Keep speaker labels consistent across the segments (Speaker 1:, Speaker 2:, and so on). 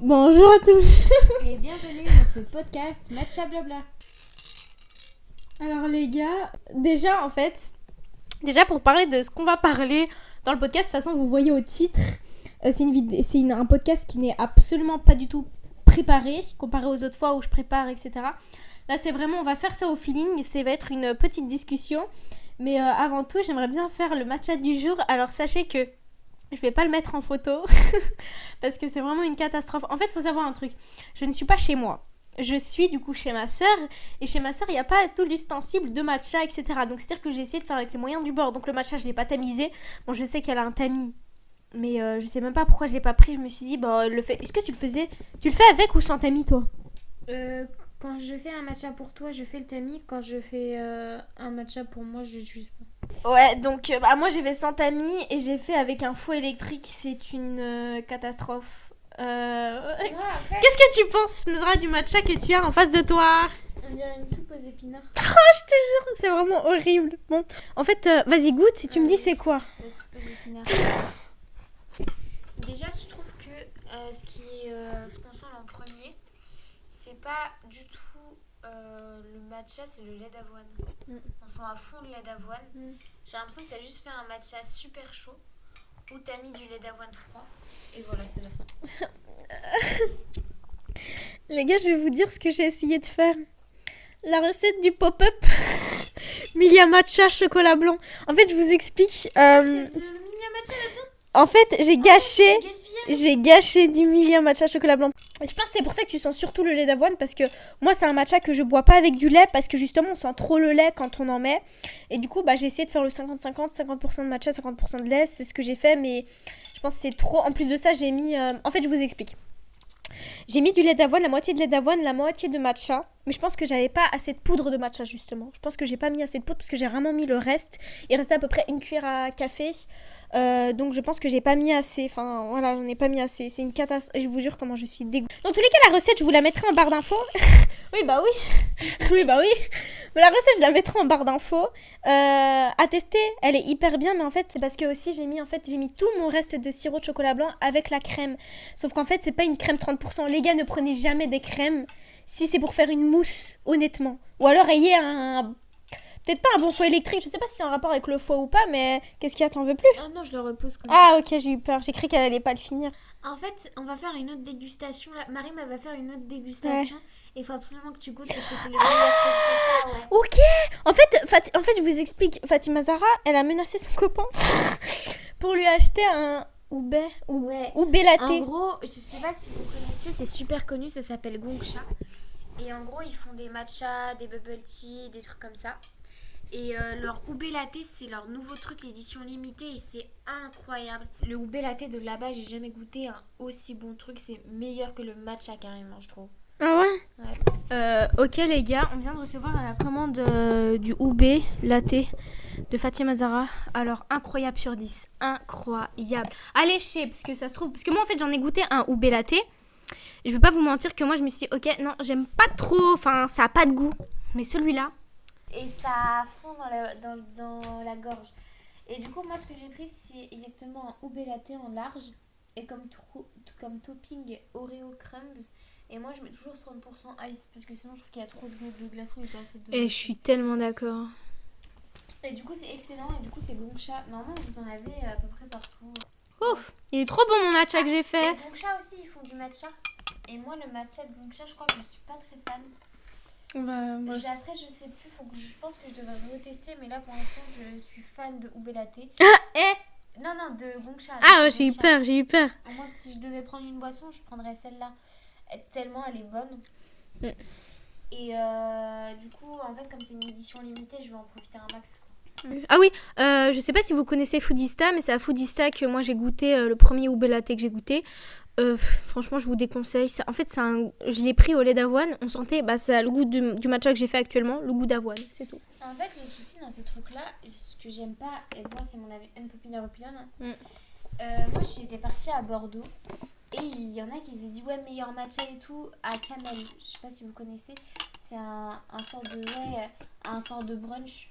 Speaker 1: Bonjour à tous.
Speaker 2: Et bienvenue dans ce podcast Matcha Blabla.
Speaker 1: Alors les gars, déjà pour parler de ce qu'on va parler dans le podcast, de toute façon vous voyez au titre, c'est un podcast qui n'est absolument pas du tout préparé, comparé aux autres fois où je prépare, etc. Là c'est vraiment, on va faire ça au feeling, ça va être une petite discussion. Mais avant tout, j'aimerais bien faire le matcha du jour. Alors sachez que je vais pas le mettre en photo parce que c'est vraiment une catastrophe. En fait, il faut savoir un truc. Je ne suis pas chez moi. Je suis du coup chez ma sœur. Et chez ma sœur, il n'y a pas tout l'ustensile de matcha, etc. Donc, c'est-à-dire que j'ai essayé de faire avec les moyens du bord. Donc, le matcha, je ne l'ai pas tamisé. Bon, je sais qu'elle a un tamis. Mais je sais même pas pourquoi je l'ai pas pris. Je me suis dit, bah, le fait. Est-ce que tu le faisais? Tu le fais avec ou sans tamis, toi?
Speaker 2: Quand je fais un matcha pour toi, je fais le tamis. Quand je fais un matcha pour moi, je l'utilise pas.
Speaker 1: Ouais, donc moi j'ai fait sans tamis et j'ai fait avec un fouet électrique. C'est une catastrophe. Qu'est-ce que tu penses, Nozra, du matcha que tu as en face de toi?
Speaker 2: On dirait une soupe aux épinards.
Speaker 1: C'est vraiment horrible. Bon, en fait, vas-y, goûte si tu me dis c'est quoi.
Speaker 2: La soupe aux épinards. Déjà, je trouve que ce qu'on sent en premier, c'est pas du tout le matcha, c'est le lait d'avoine. On sent à fond le lait d'avoine. J'ai l'impression que t'as juste fait un matcha super chaud où t'as mis du lait d'avoine froid. Et voilà, c'est la fin.
Speaker 1: Les gars, je vais vous dire ce que j'ai essayé de faire. La recette du pop-up Milia Matcha chocolat blanc. En fait, je vous explique.
Speaker 2: C'est le mini matcha là-dedans.
Speaker 1: En fait, j'ai gâché.
Speaker 2: Gaspillage.
Speaker 1: J'ai gâché du Milia matcha chocolat blanc. Et je pense que c'est pour ça que tu sens surtout le lait d'avoine. Parce que moi, c'est un matcha que je bois pas avec du lait. Parce que justement, on sent trop le lait quand on en met. Et du coup, j'ai essayé de faire le 50-50. 50% de matcha, 50% de lait. C'est ce que j'ai fait. Mais je pense que c'est trop. En plus de ça, j'ai mis... En fait, je vous explique. J'ai mis du lait d'avoine, la moitié de lait d'avoine, la moitié de matcha. Mais je pense que j'avais pas assez de poudre de matcha, justement. Je pense que j'ai pas mis assez de poudre parce que j'ai vraiment mis le reste. Il restait à peu près une cuillère à café. Donc je pense que j'ai pas mis assez. Enfin voilà, j'en ai pas mis assez. C'est une catastrophe. Je vous jure comment je suis dégoûtée. Dans tous les cas, la recette, je vous la mettrai en barre d'infos. Oui, bah oui. Oui, bah oui. Mais la recette, je la mettrai en barre d'infos. À tester, elle est hyper bien. Mais en fait, c'est parce que aussi, j'ai mis tout mon reste de sirop de chocolat blanc avec la crème. Sauf qu'en fait, c'est pas une crème 30%. Les gars, ne prenez jamais des crèmes si c'est pour faire une mousse, honnêtement. Ou alors ayez peut-être pas un bon foie électrique, je sais pas si c'est en rapport avec le foie ou pas, mais qu'est-ce qu'il y a, t'en veux plus?
Speaker 2: Ah non, je le repose comme
Speaker 1: Ah ok, j'ai eu peur, j'ai cru qu'elle allait pas le finir.
Speaker 2: ça. En fait, on va faire une autre dégustation. Là. Marie va faire une autre dégustation. Et il faut absolument que tu goûtes parce que c'est le meilleur truc, c'est ça, ouais.
Speaker 1: Ok. En fait, je vous explique. Fatima Zahra, elle a menacé son copain pour lui acheter un Oubé latte.
Speaker 2: En gros, je sais pas si vous connaissez, c'est super connu, ça s'appelle Gongcha. Et en gros, ils font des matchas, des bubble tea, des trucs comme ça. Et leur Oubé Latte, c'est leur nouveau truc, l'édition limitée, et c'est incroyable. Le Oubé Latte de là-bas, j'ai jamais goûté un aussi bon truc, c'est meilleur que le matcha carrément, je trouve.
Speaker 1: Ah ouais?
Speaker 2: Ouais.
Speaker 1: Ok les gars, on vient de recevoir la commande du Oubé latte de Fatima Zahra. Alors incroyable sur 10, incroyable. Allez chez, parce que ça se trouve, parce que moi en fait j'en ai goûté un Oubé latte. Je vais pas vous mentir que moi je me suis dit ok non j'aime pas trop, enfin ça a pas de goût. Mais celui-là,
Speaker 2: Et ça fond dans la gorge. Et du coup, moi, ce que j'ai pris, c'est exactement un Oubé Latte en large. Et comme topping Oreo Crumbs. Et moi, je mets toujours 30% ice. Parce que sinon, je trouve qu'il y a trop de glaçons et pas assez de...
Speaker 1: et je suis tellement d'accord.
Speaker 2: Et du coup, c'est excellent. Et du coup, c'est Gongcha. Normalement, vous en avez à peu près partout.
Speaker 1: Ouf, il est trop bon mon matcha que j'ai fait.
Speaker 2: Et Gongcha aussi, ils font du matcha. Et moi, le matcha de Gongcha, je crois que je suis pas très fan. Après, je sais plus, je pense que je devrais retester, mais là pour l'instant, je suis fan de Oubé Latte. Non, de Gongcha.
Speaker 1: Ah, j'ai eu peur.
Speaker 2: Moi, si je devais prendre une boisson, je prendrais celle-là. Tellement elle est bonne. Et du coup, en fait, comme c'est une édition limitée, je vais en profiter un max.
Speaker 1: Ah oui, je sais pas si vous connaissez Foodista, mais c'est à Foodista que moi j'ai goûté le premier Oubé latte que j'ai goûté. Franchement, je vous déconseille. En fait, je l'ai pris au lait d'avoine. On sentait, ça a le goût du matcha que j'ai fait actuellement, le goût d'avoine, c'est tout.
Speaker 2: En fait, le souci dans ces trucs-là, ce que j'aime pas, et moi, c'est mon avis unpopular opinion. Moi, j'étais partie à Bordeaux. Et il y en a qui se dit ouais meilleur matcha et tout à Camel. Je sais pas si vous connaissez. C'est un sort de brunch.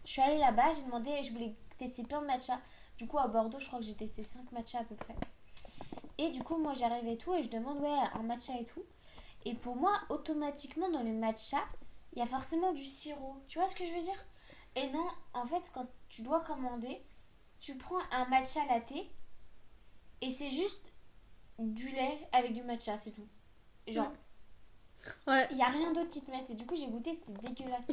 Speaker 2: Je suis allée là-bas, j'ai demandé, je voulais tester plein de matchas. Du coup à Bordeaux, je crois que j'ai testé 5 matchas à peu près. Et du coup, moi, j'arrive et tout, et je demande, ouais, un matcha et tout. Et pour moi, automatiquement, dans le matcha, il y a forcément du sirop. Tu vois ce que je veux dire? Et non, en fait, quand tu dois commander, tu prends un matcha latte, et c'est juste du lait avec du matcha, c'est tout. Genre,
Speaker 1: Ouais.
Speaker 2: il n'y a rien d'autre qui te mette. Et du coup, j'ai goûté, c'était dégueulasse.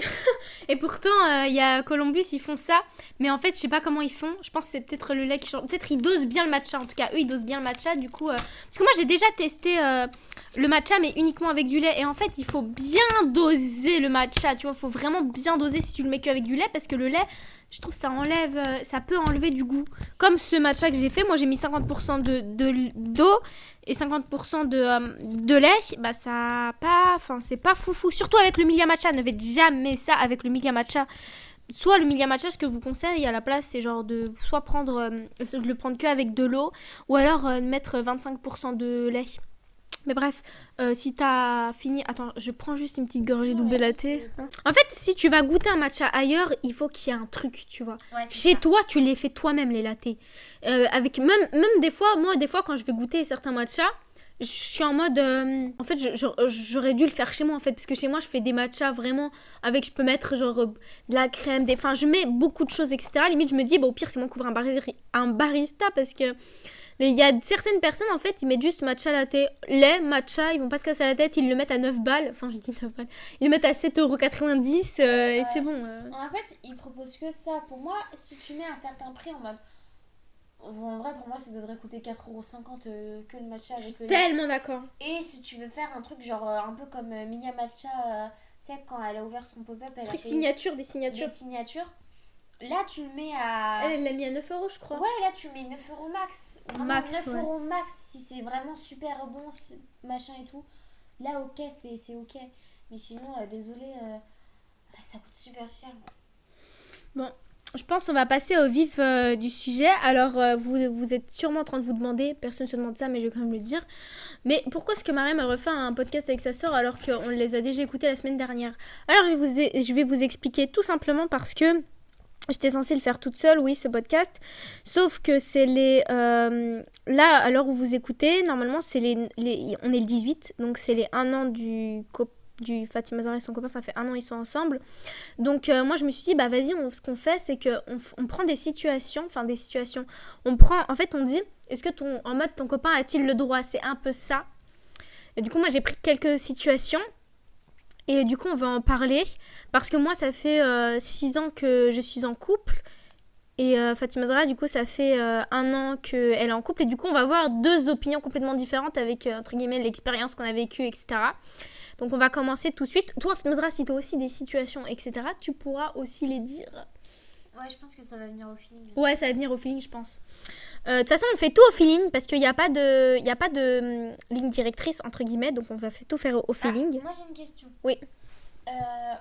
Speaker 1: Et pourtant, il y a Columbus, ils font ça. Mais en fait, je sais pas comment ils font. Je pense que c'est peut-être le lait qui change. Peut-être ils dosent bien le matcha. En tout cas, eux, ils dosent bien le matcha. Du coup, parce que moi, j'ai déjà testé le matcha, mais uniquement avec du lait. Et en fait, il faut bien doser le matcha. Tu vois, il faut vraiment bien doser si tu le mets qu'avec du lait. Parce que le lait, je trouve ça enlève, ça peut enlever du goût. Comme ce matcha que j'ai fait, moi, j'ai mis 50% d'eau et 50% de lait. Bah, ça a pas. Enfin, c'est pas foufou. Surtout avec le Milia Matcha. Ne faites jamais ça avec le Milia Matcha. Soit le Milia Matcha, ce que je vous conseille à la place, c'est genre de soit prendre, de le prendre que avec de l'eau, ou alors mettre 25% de lait. Mais bref, si t'as fini... Attends, je prends juste une petite gorgée d'oubé latte. En fait, si tu vas goûter un matcha ailleurs, il faut qu'il y ait un truc, tu vois.
Speaker 2: Ouais,
Speaker 1: Chez toi, tu les fais toi-même, les lattés. Avec même des fois, moi, des fois, quand je vais goûter certains matchas, je suis en mode... en fait, j'aurais dû le faire chez moi, en fait. Parce que chez moi, je fais des matchas vraiment avec... Je peux mettre, genre, de la crème, Enfin, je mets beaucoup de choses, etc. Limite, je me dis, bah, au pire, c'est moi qui ouvre un barista parce que... Mais il y a certaines personnes, en fait, ils mettent juste matcha latte, lait, matcha, ils vont pas se casser la tête, ils le mettent à 9 balles. Enfin, je dis 9 balles. Ils le mettent à 7,90 € et c'est bon.
Speaker 2: En fait, ils proposent que ça. Pour moi, si tu mets un certain prix en mode... En vrai, pour moi, ça devrait coûter 4,50 € que le matcha avec le lait.
Speaker 1: Tellement d'accord.
Speaker 2: Et si tu veux faire un truc genre un peu comme Minia Matcha, tu sais, quand elle a ouvert son pop-up, elle a fait
Speaker 1: Des signatures.
Speaker 2: des signatures. Là, tu le mets à...
Speaker 1: Elle l'a mis à 9 € je crois.
Speaker 2: Ouais, là, tu mets 9 € max. Vraiment,
Speaker 1: Max,
Speaker 2: 9
Speaker 1: ouais.
Speaker 2: € max si c'est vraiment super bon, machin et tout. Là, ok, c'est ok. Mais sinon, désolé, ça coûte super cher.
Speaker 1: Bon, je pense qu'on va passer au vif du sujet. Alors, vous êtes sûrement en train de vous demander, personne ne se demande ça, mais je vais quand même le dire. Mais pourquoi est-ce que Mariam a refait un podcast avec sa sœur alors qu'on les a déjà écoutés la semaine dernière? Alors, je vais vous expliquer tout simplement parce que j'étais censée le faire toute seule, oui, ce podcast. Sauf que c'est les... là, à l'heure où vous écoutez, normalement, c'est on est le 18, donc c'est les 1 an du Fatima Zahra et son copain, ça fait 1 an ils sont ensemble. Donc moi je me suis dit bah vas-y, ce qu'on fait c'est qu'on prend des situations, on prend, en fait on dit est-ce que en mode ton copain a-t-il le droit, c'est un peu ça. Et du coup moi j'ai pris quelques situations et du coup on va en parler parce que moi ça fait 6 ans que je suis en couple. Et Fatima Zahra, du coup, ça fait 1 an qu'elle est en couple. Et du coup, on va avoir 2 opinions complètement différentes avec, entre guillemets, l'expérience qu'on a vécue, etc. Donc, on va commencer tout de suite. Toi, Fatima Zahra, si tu as aussi des situations, etc., tu pourras aussi les dire.
Speaker 2: Ouais, je pense que ça va venir au feeling.
Speaker 1: Ouais, ça va venir au feeling, je pense. De toute façon, on fait tout au feeling parce qu'il n'y a pas de ligne directrice, entre guillemets. Donc, on va tout faire au feeling.
Speaker 2: Moi, j'ai une question.
Speaker 1: Oui.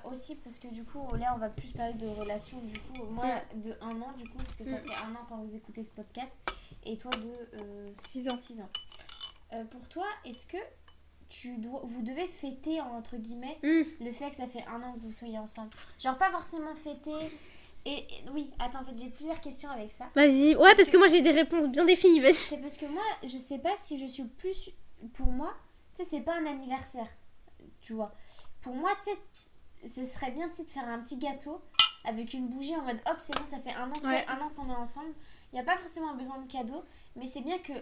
Speaker 2: Aussi parce que du coup là on va plus parler de relations du coup moi de 1 an du coup parce que ça fait 1 an quand vous écoutez ce podcast et toi de 6 ans. Pour toi est-ce que vous devez fêter entre guillemets le fait que ça fait 1 an que vous soyez ensemble, genre pas forcément fêter et oui attends en fait j'ai plusieurs questions avec ça.
Speaker 1: Vas-y, ouais parce que moi j'ai des réponses bien définies, vas-y.
Speaker 2: C'est parce que moi je sais pas si je suis plus, pour moi tu sais c'est pas un anniversaire tu vois. Pour moi, tu sais, ce serait bien de faire un petit gâteau avec une bougie en mode hop, c'est bon, ça fait 1 an,
Speaker 1: ouais.
Speaker 2: 1 an qu'on est ensemble. Il n'y a pas forcément besoin de cadeau, mais c'est bien que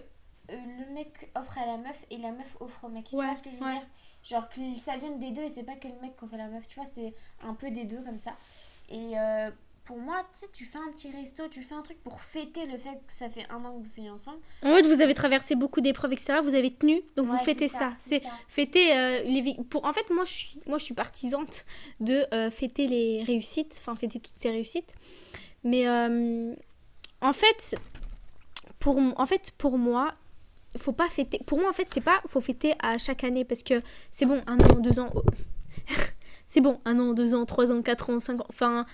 Speaker 2: le mec offre à la meuf et la meuf offre au mec. Tu vois ce que je veux dire? Genre que ça vienne des deux et c'est pas que le mec offre à la meuf. Tu vois, c'est un peu des deux comme ça. Et pour moi, tu sais, tu fais un petit resto, tu fais un truc pour fêter le fait que ça fait 1 an que vous soyez ensemble.
Speaker 1: En mode, vous avez traversé beaucoup d'épreuves, etc. Vous avez tenu, donc vous fêtez ça.
Speaker 2: C'est ça.
Speaker 1: Fêter en fait, moi, je suis partisante de fêter les réussites, enfin, fêter toutes ces réussites. Mais en fait, pour moi, faut pas fêter. Pour moi, en fait, c'est pas faut fêter à chaque année parce que c'est bon, 1 an, 2 ans. C'est bon, 1 an, 2 ans, 3 ans, 4 ans, 5 ans. Enfin.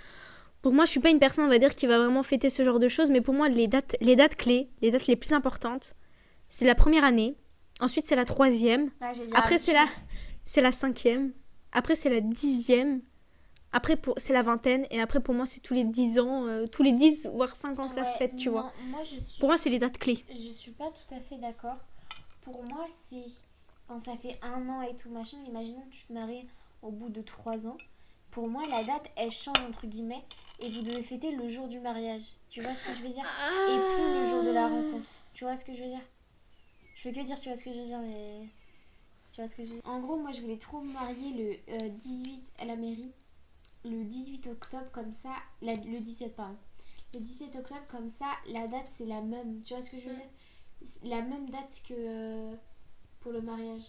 Speaker 1: Pour moi, je suis pas une personne, on va dire, qui va vraiment fêter ce genre de choses, mais pour moi, les dates clés, les dates les plus importantes, c'est la première année, ensuite c'est la 3e, après c'est la 5e, après c'est la 10e, après c'est la vingtaine, et après pour moi c'est tous les 10 ans, tous les 10 voire 5 ans que ça se fête, tu vois.
Speaker 2: Moi,
Speaker 1: pour moi, c'est les dates clés.
Speaker 2: Je suis pas tout à fait d'accord. pour moi, c'est quand ça fait 1 an et tout machin. Imaginons que tu te maries au bout de 3 ans. Pour moi, la date, elle change entre guillemets. Et vous devez fêter le jour du mariage. Tu vois ce que je veux dire? Et plus le jour de la rencontre. Tu vois ce que je veux dire? Je fais que dire tu vois ce que je veux dire, mais... Tu vois ce que je veux dire? En gros, moi, je voulais trop me marier le 18 à la mairie. Le 18 octobre, comme ça... le 17, pardon. Le 17 octobre, comme ça, la date, c'est la même. Tu vois ce que je veux dire? C'est la même date que pour le mariage.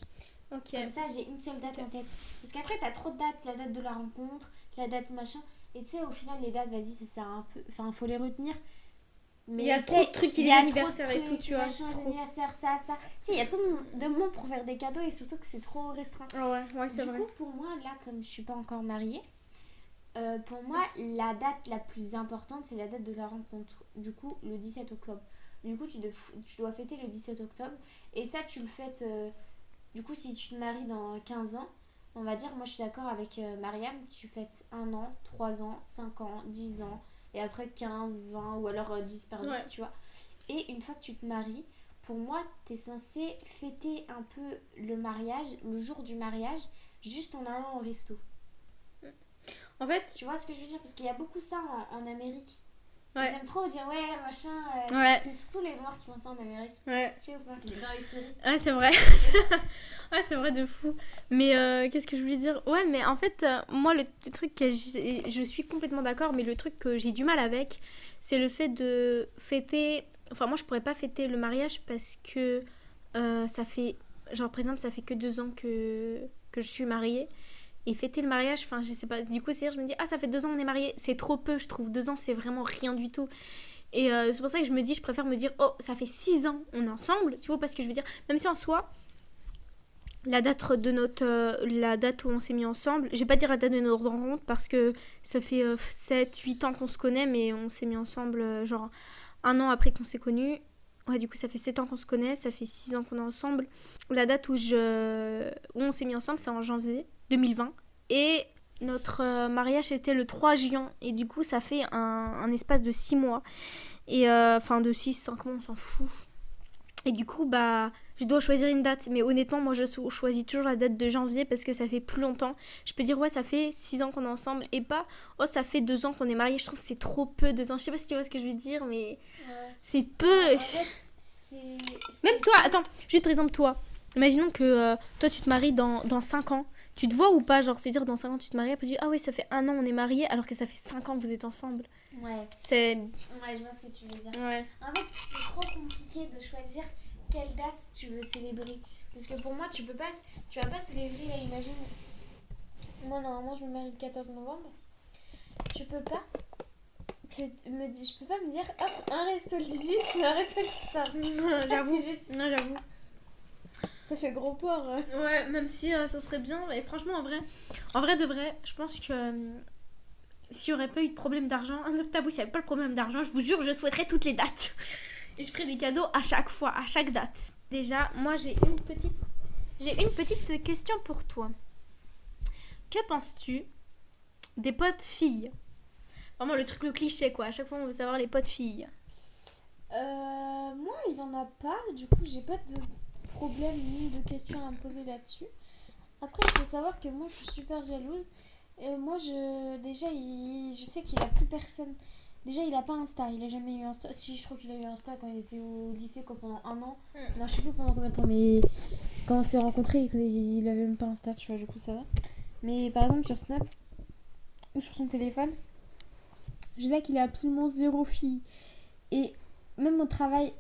Speaker 1: Ok.
Speaker 2: Comme ça, j'ai une seule date en tête. Parce qu'après, t'as trop de dates. La date de la rencontre, la date machin. Et tu sais, au final, les dates, vas-y, ça sert un peu... Enfin, faut les retenir. Mais
Speaker 1: Il y a trop de trucs, il y a l'anniversaire et tout, tu vois.
Speaker 2: Machin, anniversaire, ça. Tu sais, il y a tant de moments pour faire des cadeaux et surtout que c'est trop restreint.
Speaker 1: Ouais, c'est vrai.
Speaker 2: Du coup, pour moi, là, comme je suis pas encore mariée, pour moi, la date la plus importante, c'est la date de la rencontre. Du coup, le 17 octobre. Du coup, tu dois fêter le 17 octobre. Et ça, tu le fêtes... du coup, si tu te maries dans 15 ans, on va dire, moi, je suis d'accord avec Mariam, tu fêtes 1 an, 3 ans, 5 ans, 10 ans, et après 15, 20, ou alors 10 par 10,
Speaker 1: Ouais.
Speaker 2: tu vois. Et une fois que tu te maries, pour moi, t'es censé fêter un peu le mariage, le jour du mariage, juste en allant au resto.
Speaker 1: En fait,
Speaker 2: Tu vois ce que je veux dire? Parce qu'il y a beaucoup ça en Amérique.
Speaker 1: ouais.
Speaker 2: Ils aiment trop dire ouais, machin.
Speaker 1: Ouais.
Speaker 2: C'est surtout les Noirs qui font ça en Amérique.
Speaker 1: Ouais.
Speaker 2: Tu sais ou pas? Dans les séries.
Speaker 1: Ouais, c'est vrai. Ouais, c'est vrai de fou. Mais qu'est-ce que je voulais dire? Ouais, mais en fait, moi, le truc que je suis complètement d'accord, mais le truc que j'ai du mal avec, c'est le fait de fêter... Enfin, moi, je pourrais pas fêter le mariage parce que ça fait... Genre, par exemple, ça fait que 2 ans que je suis mariée. Et fêter le mariage, enfin, je sais pas. Du coup, c'est-à-dire, je me dis, ah, ça fait 2 ans qu'on est mariés. C'est trop peu, je trouve. 2 ans, c'est vraiment rien du tout. Et c'est pour ça que je me dis, je préfère me dire, oh, ça fait 6 ans, on est ensemble. Tu vois, parce que je veux dire, même si en soi... La date de la date où on s'est mis ensemble, je vais pas dire la date de notre rencontre parce que ça fait 7-8 ans qu'on se connaît, mais on s'est mis ensemble genre 1 an après qu'on s'est connus. Ouais, du coup, ça fait 7 ans qu'on se connaît, ça fait 6 ans qu'on est ensemble. La date où on s'est mis ensemble, c'est en janvier 2020. Et notre mariage était le 3 juin. Et du coup, ça fait un espace de 6 mois. Et enfin, de 6-5 mois, on s'en fout. Et du coup, bah, je dois choisir une date. Mais honnêtement, moi, je choisis toujours la date de janvier parce que ça fait plus longtemps. Je peux dire, ouais, ça fait 6 ans qu'on est ensemble. Et pas, oh, ça fait 2 ans qu'on est mariés. Je trouve que c'est trop peu, 2 ans. Je sais pas si tu vois ce que je veux dire, mais c'est peu.
Speaker 2: En fait, c'est
Speaker 1: Même toi, attends, juste par exemple, toi. Imaginons que toi, tu te maries dans 5 ans. Tu te vois ou pas? Genre, c'est dire dans 5 ans, tu te maries. Après, tu dis, ah ouais, ça fait 1 an, on est mariés. Alors que ça fait 5 ans que vous êtes ensemble.
Speaker 2: Ouais.
Speaker 1: C'est.
Speaker 2: Ouais, je vois ce que tu veux dire.
Speaker 1: Ouais.
Speaker 2: En fait, c'est trop compliqué de choisir quelle date tu veux célébrer. Parce que pour moi, tu vas pas célébrer, là, imagine. Moi, normalement, je me marie le 14 novembre. Tu peux pas. Je peux pas me dire, hop, un resto le 18, un resto le 14.
Speaker 1: Non,
Speaker 2: Ça,
Speaker 1: j'avoue.
Speaker 2: c'est juste-
Speaker 1: Non, j'avoue.
Speaker 2: Ça fait gros porc.
Speaker 1: Ouais, même si ça serait bien. Et franchement, en vrai de vrai, je pense que s'il n'y aurait pas eu de problème d'argent, un autre tabou, s'il n'y avait pas le problème d'argent, je vous jure, je souhaiterais toutes les dates. Et je ferais des cadeaux à chaque fois, à chaque date. Déjà, moi, j'ai une petite question pour toi. Que penses-tu des potes filles? Vraiment le truc, le cliché, quoi. À chaque fois, on veut savoir les potes filles.
Speaker 2: Moi, il y en a pas. Du coup, j'ai pas de problème ni de questions à me poser là-dessus. Après, il faut savoir que moi, je suis super jalouse. Et moi, je sais qu'il a plus personne. Déjà, il a pas Insta. Il a jamais eu Insta. Si, je crois qu'il a eu Insta quand il était au lycée, quoi, pendant 1 an. Non, je sais plus pendant combien de temps, mais quand on s'est rencontrés, il avait même pas Insta, tu vois, du coup, ça va. Mais par exemple, sur Snap ou sur son téléphone, je sais qu'il a absolument 0 fille. Et même au travail,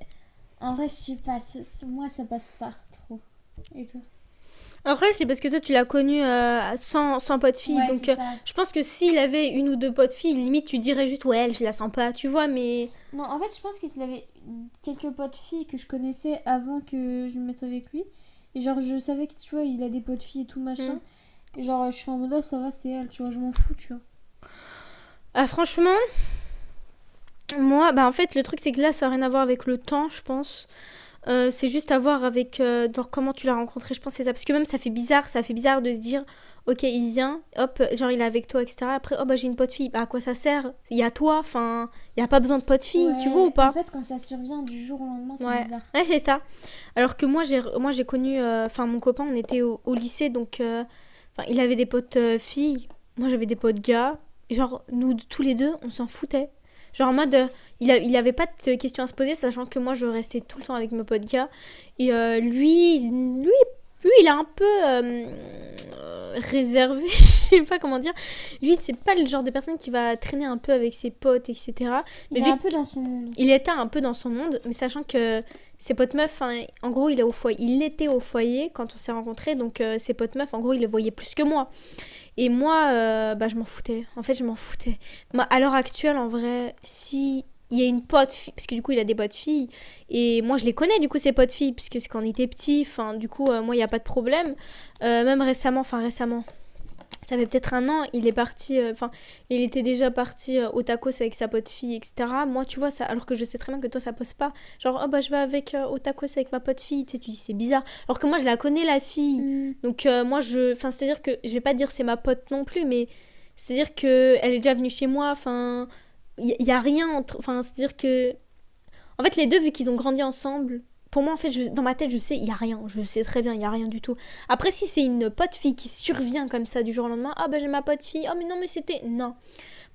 Speaker 2: en vrai, je sais pas, moi, ça passe pas trop. Et toi?
Speaker 1: Après, c'est parce que toi, tu l'as connu sans potes filles.
Speaker 2: Ouais,
Speaker 1: donc,
Speaker 2: c'est ça.
Speaker 1: je pense que s'il avait 1 ou 2 potes filles, limite, tu dirais juste, ouais, elle, je la sens pas, tu vois, mais...
Speaker 2: Non, en fait, je pense qu'il avait quelques potes filles que je connaissais avant que je me mette avec lui. Et genre, je savais que, tu vois, il a des potes filles et tout, machin. Et genre, je suis en mode, oh, ça va, c'est elle, tu vois, je m'en fous, tu vois.
Speaker 1: Ah, franchement, moi, bah en fait, le truc, c'est que là, ça n'a rien à voir avec le temps, je pense. C'est juste à voir avec dans comment tu l'as rencontré, je pense que c'est ça. Parce que même ça fait bizarre de se dire, ok, il vient, hop, genre il est avec toi, etc. Après, oh bah j'ai une pote fille, bah à quoi ça sert? Il y a toi, enfin, il y a pas besoin de pote fille, tu vois ou
Speaker 2: Ouais, en
Speaker 1: pas?
Speaker 2: fait, quand ça survient du jour au lendemain, c'est
Speaker 1: Ouais,
Speaker 2: bizarre.
Speaker 1: ouais, c'est ça. Alors que moi j'ai connu, enfin mon copain, on était au lycée, donc enfin, il avait des potes filles, moi j'avais des potes gars. Et genre, nous tous les deux, on s'en foutait. Genre en mode, il avait pas de questions à se poser, sachant que moi je restais tout le temps avec mes potes gars. Et lui, il est un peu réservé, je sais pas comment dire. Lui, c'est pas le genre de personne qui va traîner un peu avec ses potes, etc. Mais
Speaker 2: Il est
Speaker 1: vu
Speaker 2: un peu dans son monde.
Speaker 1: il était un peu dans son monde, mais sachant que ses potes meufs, en gros, il était au foyer quand on s'est rencontrés, donc ses potes meufs, en gros, il les voyait plus que moi. Et moi, bah, je m'en foutais. En fait, je m'en foutais. Moi, à l'heure actuelle, en vrai, si il y a une pote fille, parce que du coup, il a des potes filles, et moi, je les connais, du coup, ces potes filles, puisque c'est quand on était petits, enfin, du coup, moi, il n'y a pas de problème. Même récemment, ça fait peut-être un an, il est parti, enfin, il était déjà parti au tacos avec sa pote fille, etc. Moi, tu vois, ça, alors que je sais très bien que toi, ça pose pas. Genre, oh bah, je vais avec au tacos avec ma pote fille, tu sais, tu dis, c'est bizarre. Alors que moi, je la connais, la fille. Donc, moi, enfin, c'est-à-dire que, je vais pas dire c'est ma pote non plus, mais c'est-à-dire que elle est déjà venue chez moi, enfin, y a rien entre, enfin, c'est-à-dire que en fait, les deux, vu qu'ils ont grandi ensemble, pour moi, en fait, dans ma tête, je sais, il y a rien. Je sais très bien, il y a rien du tout. Après, si c'est une pote fille qui survient comme ça du jour au lendemain, ah bah j'ai ma pote fille, oh mais non, mais c'était. Non,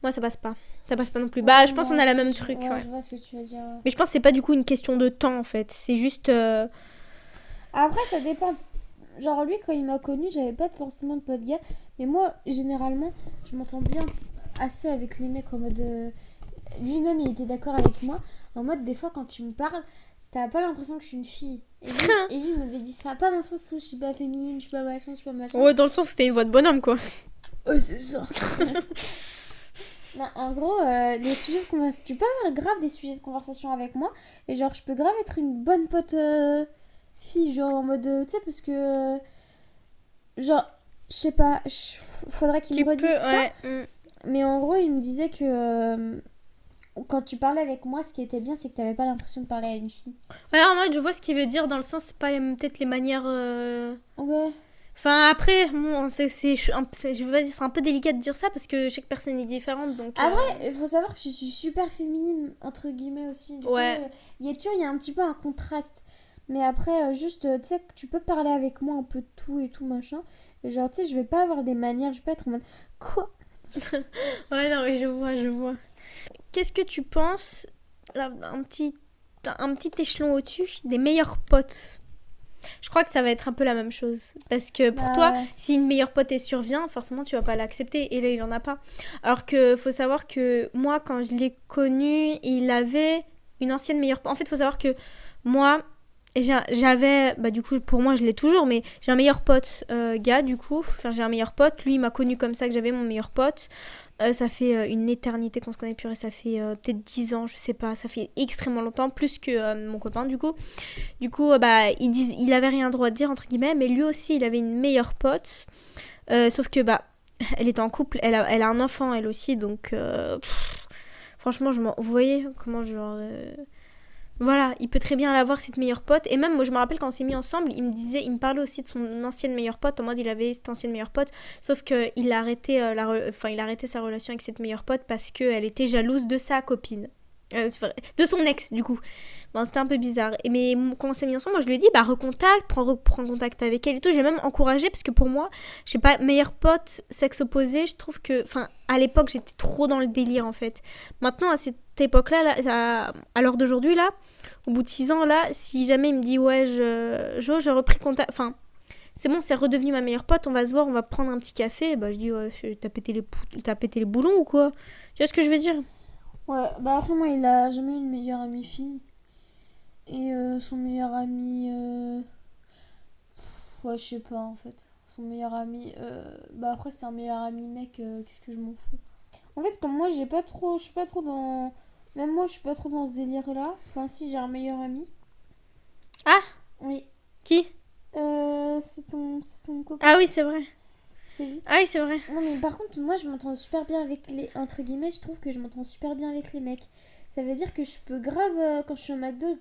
Speaker 1: moi ça passe pas. Ça passe pas non plus. Bah,
Speaker 2: Ouais,
Speaker 1: je pense
Speaker 2: moi
Speaker 1: qu'on a la
Speaker 2: aussi,
Speaker 1: même truc, ouais.
Speaker 2: je vois ce que tu veux dire. Ouais.
Speaker 1: Mais je pense que c'est pas du coup une question de temps en fait. C'est juste.
Speaker 2: Après, ça dépend. Genre, lui, quand il m'a connu, j'avais pas forcément de pote gars. Mais moi, généralement, je m'entends bien assez avec les mecs en mode. Lui-même, il était d'accord avec moi. En mode, des fois, quand tu me parles, t'as pas l'impression que je suis une fille. Et lui il m'avait dit ça. Pas dans le sens où je suis pas féminine, je suis pas machin, je suis pas machin.
Speaker 1: Ouais, dans le sens où c'était une voix de bonhomme quoi.
Speaker 2: Ouais, c'est ça. Non, en gros, les sujets de conversation. Tu peux avoir grave des sujets de conversation avec moi. Et genre, je peux grave être une bonne pote fille. Genre, en mode. Tu sais, parce que. Genre, je sais pas. Faudrait qu'il
Speaker 1: Tu
Speaker 2: me redise
Speaker 1: peux,
Speaker 2: ça.
Speaker 1: ouais.
Speaker 2: Mais en gros, il me disait que. Quand tu parlais avec moi, ce qui était bien, c'est que t'avais pas l'impression de parler à une fille.
Speaker 1: Ouais, en mode, je vois ce qu'il veut dire dans le sens, c'est pas peut-être les manières.
Speaker 2: Ouais.
Speaker 1: Enfin, après, bon, je veux pas dire, c'est un peu délicat de dire ça parce que chaque personne est différente donc.
Speaker 2: Après, il faut savoir que je suis super féminine, entre guillemets aussi. Du
Speaker 1: Ouais.
Speaker 2: coup, il y a un petit peu un contraste. Mais après, juste, tu sais, que tu peux parler avec moi un peu de tout et tout, machin. Et genre, tu sais, je vais pas avoir des manières, je vais pas être en mode. Quoi?
Speaker 1: Ouais, non, mais je vois. Qu'est-ce que tu penses, là, un petit échelon au-dessus, des meilleurs potes? Je crois que ça va être un peu la même chose. Parce que pour
Speaker 2: Bah
Speaker 1: toi,
Speaker 2: ouais.
Speaker 1: si une meilleure pote elle survient, forcément tu vas pas l'accepter. Et là, il en a pas. Alors que faut savoir que moi, quand je l'ai connu, il avait une ancienne meilleure pote. En fait, faut savoir que moi, j'avais, bah du coup, pour moi, je l'ai toujours, mais j'ai un meilleur pote gars, du coup. Enfin, j'ai un meilleur pote. Lui, il m'a connu comme ça que j'avais mon meilleur pote. Ça fait une éternité qu'on se connaît, purée, ça fait peut-être 10 ans, je sais pas, ça fait extrêmement longtemps, plus que mon copain du coup. Du coup, bah, il avait rien droit de dire, entre guillemets, mais lui aussi, il avait une meilleure pote. Sauf que, bah, elle était en couple, elle a un enfant, elle aussi, donc, franchement, vous voyez comment voilà, il peut très bien l'avoir cette meilleure pote. Et même, moi, je me rappelle quand on s'est mis ensemble, il me parlait aussi de son ancienne meilleure pote. En mode, il avait cette ancienne meilleure pote. Sauf qu'il a arrêté, il a arrêté sa relation avec cette meilleure pote parce qu'elle était jalouse de sa copine. C'est vrai. De son ex, du coup. Bon, c'était un peu bizarre. Mais quand on s'est mis ensemble, moi, je lui ai dit, bah, recontacte, prends contact avec elle et tout. J'ai même encouragé parce que pour moi, je sais pas, meilleure pote, sexe opposé, je trouve que, enfin, à l'époque, j'étais trop dans le délire, en fait. Maintenant, à cette époque-là, là, à l'heure d'aujourd'hui, là, au bout de 6 ans, là, si jamais il me dit, ouais, j'ai repris contact, enfin, c'est bon, c'est redevenu ma meilleure pote, on va se voir, on va prendre un petit café, bah, je dis, ouais, t'as pété les boulons ou quoi? Tu vois ce que je veux dire?
Speaker 2: Ouais, bah après, moi, il a jamais eu une meilleure amie fille. Et son meilleur ami. Ouais, je sais pas en fait. Son meilleur ami. Bah après, c'est un meilleur ami mec, qu'est-ce que je m'en fous. En fait, comme moi, je suis pas trop dans. Même moi, je suis pas trop dans ce délire-là. Enfin, si, j'ai un meilleur ami.
Speaker 1: Ah,
Speaker 2: Oui.
Speaker 1: qui?
Speaker 2: C'est ton copain.
Speaker 1: Ah oui, c'est vrai.
Speaker 2: C'est lui.
Speaker 1: Ah oui, c'est vrai.
Speaker 2: Non, mais par contre, moi, je m'entends super bien avec les. Entre guillemets, je trouve que je m'entends super bien avec les mecs. Ça veut dire que je peux grave, quand je suis au McDo,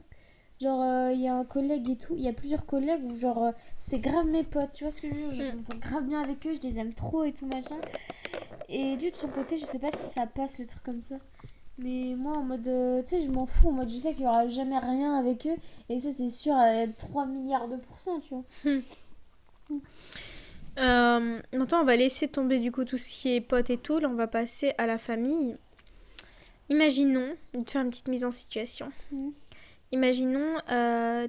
Speaker 3: Genre, il y a un collègue et tout, il y a plusieurs collègues où genre, c'est grave mes potes, tu vois ce que je veux dire? Genre, je m'entends grave bien avec eux, je les aime trop et tout machin. Et lui, de son côté, je sais pas si ça passe le truc comme ça. Mais moi, en mode, tu sais, je m'en fous, en mode, je sais qu'il y aura jamais rien avec eux. Et ça, c'est sûr, à 3 milliards de pourcents, tu vois.
Speaker 1: Maintenant, on va laisser tomber du coup tout ce qui est potes et tout. Là, on va passer à la famille. Imaginons, je vais te faire une petite mise en situation. Imaginons,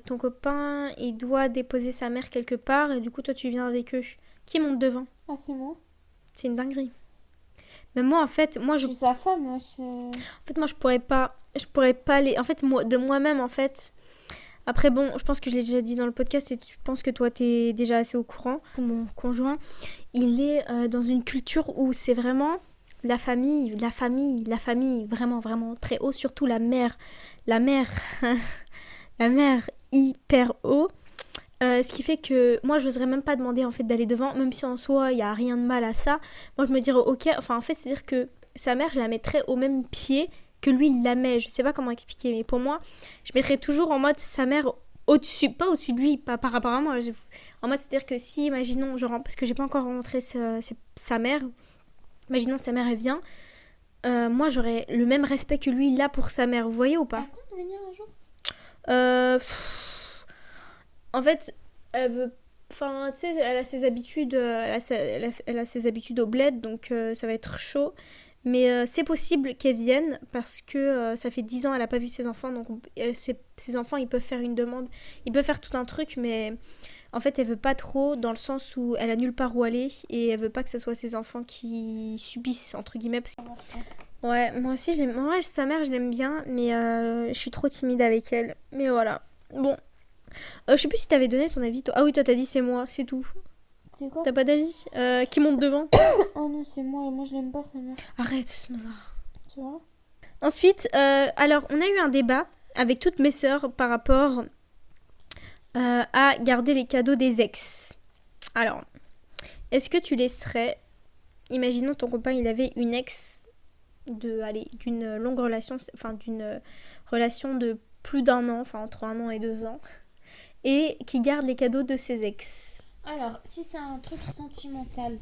Speaker 1: ton copain, il doit déposer sa mère quelque part et du coup, toi, tu viens avec eux. Qui monte devant?
Speaker 3: Ah, c'est moi.
Speaker 1: C'est une dinguerie. Mais moi, en fait,
Speaker 3: Je suis sa femme, moi.
Speaker 1: moi, je pourrais pas les... En fait, moi, de moi-même, en fait... Après, bon, je pense que je l'ai déjà dit dans le podcast et je pense que toi, t'es déjà assez au courant. Pour mon conjoint, il est dans une culture où c'est vraiment la famille, vraiment, vraiment très haut. Surtout la mère, la mère hyper haut. Ce qui fait que moi, je n'oserais même pas demander en fait d'aller devant, même si en soi, il n'y a rien de mal à ça. Moi, je me dirais, ok, enfin, en fait, c'est-à-dire que sa mère, je la mettrais au même pied que lui, il la met. Je sais pas comment expliquer, mais pour moi, je mettrais toujours en mode sa mère au-dessus, pas au-dessus de lui, pas par rapport à moi. En mode, c'est-à-dire que si, imaginons, genre, parce que j'ai pas encore rencontré sa mère, imaginons sa mère, elle vient, moi, j'aurais le même respect que lui, là, pour sa mère. Vous voyez ou pas?
Speaker 3: Elle compte venir un jour?
Speaker 1: En fait, elle veut... Enfin, tu sais, elle a ses habitudes, elle a ses habitudes au bled, donc ça va être chaud. Mais c'est possible qu'elle vienne parce que ça fait 10 ans elle n'a pas vu ses enfants. Donc ses enfants, ils peuvent faire une demande. Ils peuvent faire tout un truc, mais en fait, elle veut pas trop dans le sens où elle a nulle part où aller. Et elle veut pas que ce soit ses enfants qui subissent, entre guillemets. Parce que... Ouais, moi aussi, je l'aime. Ouais, sa mère, je l'aime bien, mais je suis trop timide avec elle. Mais voilà. Bon. Je sais plus si t'avais donné ton avis. Toi. Ah oui, toi, t'as dit c'est moi, c'est tout.
Speaker 3: C'est quoi?
Speaker 1: T'as pas d'avis? Qui monte devant?
Speaker 3: Oh non, c'est moi, moi je l'aime pas sa mère.
Speaker 1: Arrête.
Speaker 3: Tu vois?
Speaker 1: Ensuite, alors, on a eu un débat avec toutes mes sœurs par rapport à garder les cadeaux des ex. Alors, est-ce que tu laisserais, imaginons ton copain, il avait une ex d'une longue relation, enfin d'une relation de plus d'un an, enfin entre 1 an et 2 ans, et qui garde les cadeaux de ses ex.
Speaker 3: Alors, si c'est un truc sentimental,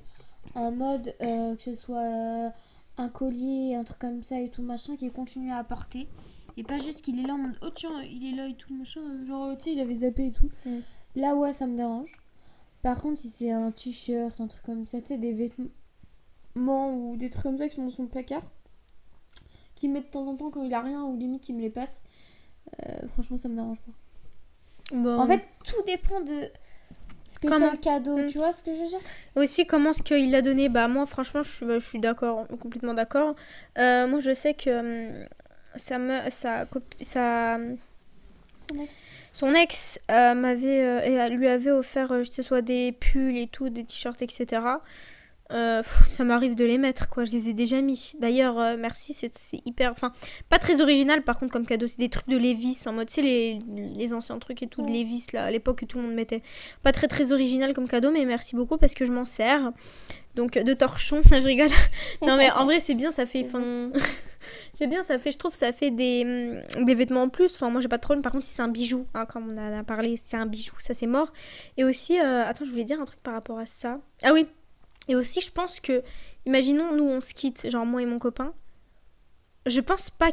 Speaker 3: en mode que ce soit un collier, un truc comme ça et tout machin, qui continue à apporter, et pas juste qu'il est là en mode oh tiens, il est là et tout machin, genre tu sais, il avait zappé et tout. Là, ouais, ça me dérange. Par contre, si c'est un t-shirt, un truc comme ça, tu sais, des vêtements ou des trucs comme ça qui sont dans son placard, qu'il met de temps en temps quand il a rien ou limite il me les passe, franchement, ça me dérange pas.
Speaker 1: Bon.
Speaker 3: En fait, tout dépend de ce que c'est le cadeau, tu vois ce que je veux dire?
Speaker 1: Aussi, comment est-ce qu'il l'a donné? Bah moi, franchement, je suis d'accord, complètement d'accord. Moi, je sais que son ex lui avait offert, que ce soit des pulls et tout, des t-shirts, etc. Ça m'arrive de les mettre, quoi. Je les ai déjà mis. D'ailleurs, merci, c'est hyper... Enfin, pas très original, par contre, comme cadeau. C'est des trucs de Levi's, en mode, tu sais, les anciens trucs et tout, de Levi's, là, à l'époque, que tout le monde mettait. Pas très, très original comme cadeau, mais merci beaucoup, parce que je m'en sers. Donc, de torchon, je rigole. Non, mais en vrai, c'est bien, ça fait... c'est bien, ça fait, je trouve, ça fait des vêtements en plus. Enfin, moi, j'ai pas de problème. Par contre, si c'est un bijou, hein, comme on en a parlé, c'est un bijou, ça, c'est mort. Et aussi, attends, je voulais dire un truc par rapport à ça. Ah oui. Et aussi, je pense que, imaginons, nous, on se quitte, genre moi et mon copain. Je pense pas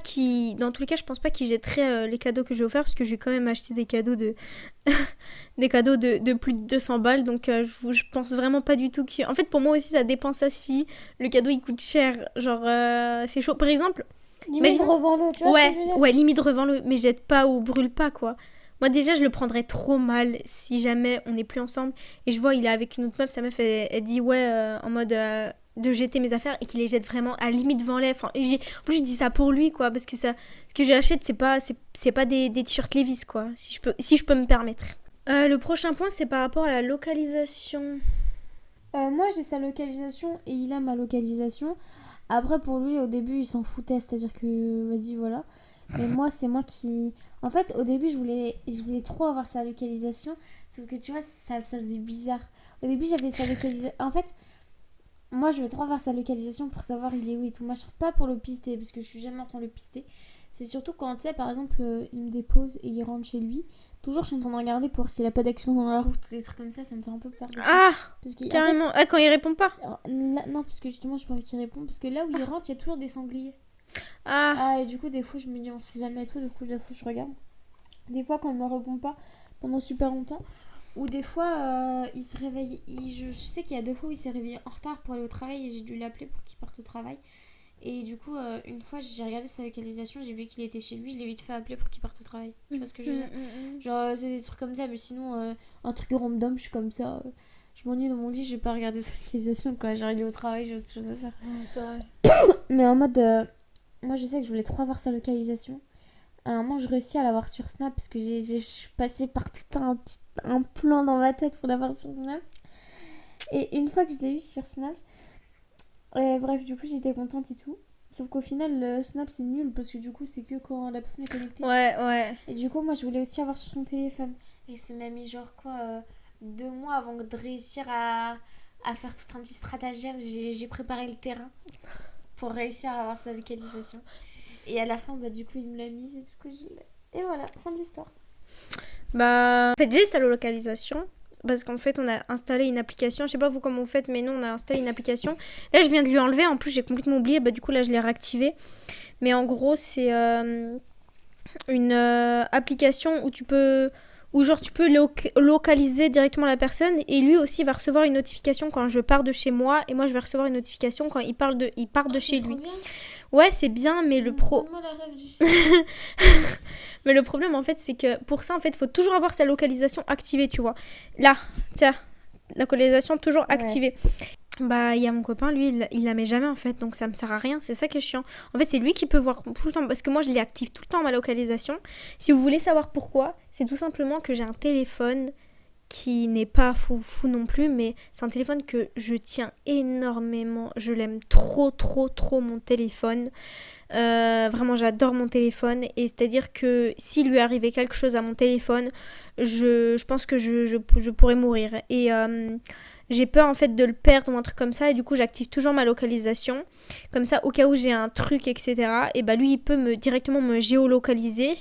Speaker 1: dans tous les cas, je pense pas qu'il jetterait les cadeaux que j'ai offerts, parce que j'ai quand même acheté des cadeaux de de plus de 200 balles. Donc, je pense vraiment pas du tout que... En fait, pour moi aussi, ça dépend ça si le cadeau, il coûte cher. Genre, c'est chaud. Par exemple...
Speaker 3: Limite, revends-le, tu vois ce que je veux dire?
Speaker 1: Ouais, limite, revends-le, mais jette pas ou brûle pas, quoi. Moi, déjà, je le prendrais trop mal si jamais on n'est plus ensemble. Et je vois, il est avec une autre meuf. Sa meuf, elle dit ouais, en mode de jeter mes affaires et qu'il les jette vraiment à limite devant les. Enfin, en plus, je dis ça pour lui, quoi. Parce que ce que j'achète, c'est pas des t-shirts Levi's, quoi. Si je peux me permettre. Le prochain point, c'est par rapport à la localisation.
Speaker 3: Moi, j'ai sa localisation et il a ma localisation. Après, pour lui, au début, il s'en foutait. C'est-à-dire que, vas-y, voilà. Mais moi, c'est moi qui... En fait, au début, je voulais trop avoir sa localisation. Sauf que, tu vois, ça faisait bizarre. Au début, j'avais sa localisation... En fait, moi, je veux trop avoir sa localisation pour savoir il est où et tout machin. Pas pour le pister, parce que je suis jamais en train de le pister. C'est surtout quand, tu sais, par exemple, il me dépose et il rentre chez lui. Toujours, je suis en train de regarder pour voir s'il a pas d'accident dans la route, des trucs comme ça me fait un peu peur.
Speaker 1: Ah,
Speaker 3: Parce que,
Speaker 1: carrément. Ah, quand il répond pas.
Speaker 3: non, parce que justement, je pas envie qu'il réponde. Parce que là où il rentre, il y a toujours des sangliers.
Speaker 1: Ah,
Speaker 3: Et du coup, des fois, je me dis, on sait jamais et tout. Du coup, des fois, je regarde. Des fois, quand il me répond pas pendant super longtemps. Ou des fois, il se réveille. Je sais qu'il y a 2 fois où il s'est réveillé en retard pour aller au travail et j'ai dû l'appeler pour qu'il parte au travail. Et du coup, une fois, j'ai regardé sa localisation, j'ai vu qu'il était chez lui, je l'ai vite fait appeler pour qu'il parte au travail. Tu vois ce que je veux dire? Genre, c'est des trucs comme ça, mais sinon, un truc random, je suis comme ça. Je m'ennuie dans mon lit, je vais pas regarder sa localisation, quoi. Genre, il est au travail, j'ai autre chose à faire.
Speaker 1: c'est vrai.
Speaker 3: Mais en mode, moi, je sais que je voulais trop avoir sa localisation. À un moment, je réussis à l'avoir sur Snap parce que je suis passée par tout un plan dans ma tête pour l'avoir sur Snap. Et une fois que je l'ai eu sur Snap, bref, du coup, j'étais contente et tout. Sauf qu'au final, le Snap, c'est nul parce que du coup, c'est que quand la personne est connectée.
Speaker 1: Ouais.
Speaker 3: Et du coup, moi, je voulais aussi avoir sur son téléphone. Et ça m'a mis genre quoi, 2 mois avant de réussir à faire tout un petit stratagème. J'ai préparé le terrain pour réussir à avoir sa localisation. Et à la fin, bah, du coup, il me l'a mise et du coup, je l'ai. Et voilà, fin de l'histoire.
Speaker 1: Bah, en fait, j'ai sa localisation. Parce qu'en fait, on a installé une application. Je sais pas vous comment vous faites, mais nous, on a installé une application. Là, je viens de lui enlever. En plus, j'ai complètement oublié. Bah, du coup, là, je l'ai réactivé. Mais en gros, c'est une application où tu peux... Où genre, tu peux localiser directement la personne. Et lui aussi va recevoir une notification quand je pars de chez moi. Et moi, je vais recevoir une notification quand il part de chez lui.
Speaker 3: Bien.
Speaker 1: Ouais, c'est bien, mais le pro...
Speaker 3: Donne-moi la règle du-
Speaker 1: Mais le problème, en fait, c'est que pour ça, en fait, il faut toujours avoir sa localisation activée, tu vois. Là, tiens, localisation toujours activée. Bah, il y a mon copain, lui, il la met jamais, en fait, donc ça me sert à rien. C'est ça qui est chiant. En fait, c'est lui qui peut voir tout le temps, parce que moi, je l'ai active tout le temps, ma localisation. Si vous voulez savoir pourquoi, c'est tout simplement que j'ai un téléphone qui n'est pas fou non plus, mais c'est un téléphone que je tiens énormément. Je l'aime trop, mon téléphone. Vraiment, j'adore mon téléphone. Et c'est-à-dire que s'il lui arrivait quelque chose à mon téléphone, je pense que je pourrais mourir. Et j'ai peur en fait de le perdre ou un truc comme ça. Et du coup, j'active toujours ma localisation. Comme ça, au cas où j'ai un truc, etc. Et bah lui, il peut directement me géolocaliser.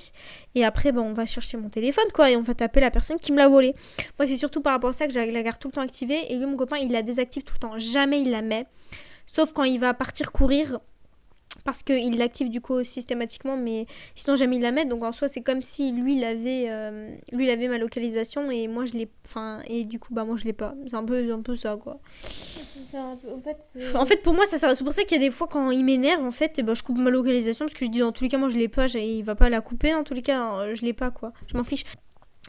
Speaker 1: Et après, bah, on va chercher mon téléphone, quoi. Et on va taper la personne qui me l'a volé. Moi, c'est surtout par rapport à ça que je la garde tout le temps activée. Et lui, mon copain, il la désactive tout le temps. Jamais il la met. Sauf quand il va partir courir. Parce qu'il l'active du coup systématiquement, mais sinon jamais il la met. Donc en soi, c'est comme si lui, il avait ma localisation et moi, je l'ai. Enfin, et du coup, bah moi, je l'ai pas. C'est un peu ça, quoi. En fait, pour moi, ça sert. C'est pour ça qu'il y a des fois, quand il m'énerve, en fait, bah, je coupe ma localisation. Parce que je dis, dans tous les cas, moi, je l'ai pas. Il va pas la couper. Dans tous les cas, je l'ai pas, quoi. Je m'en fiche.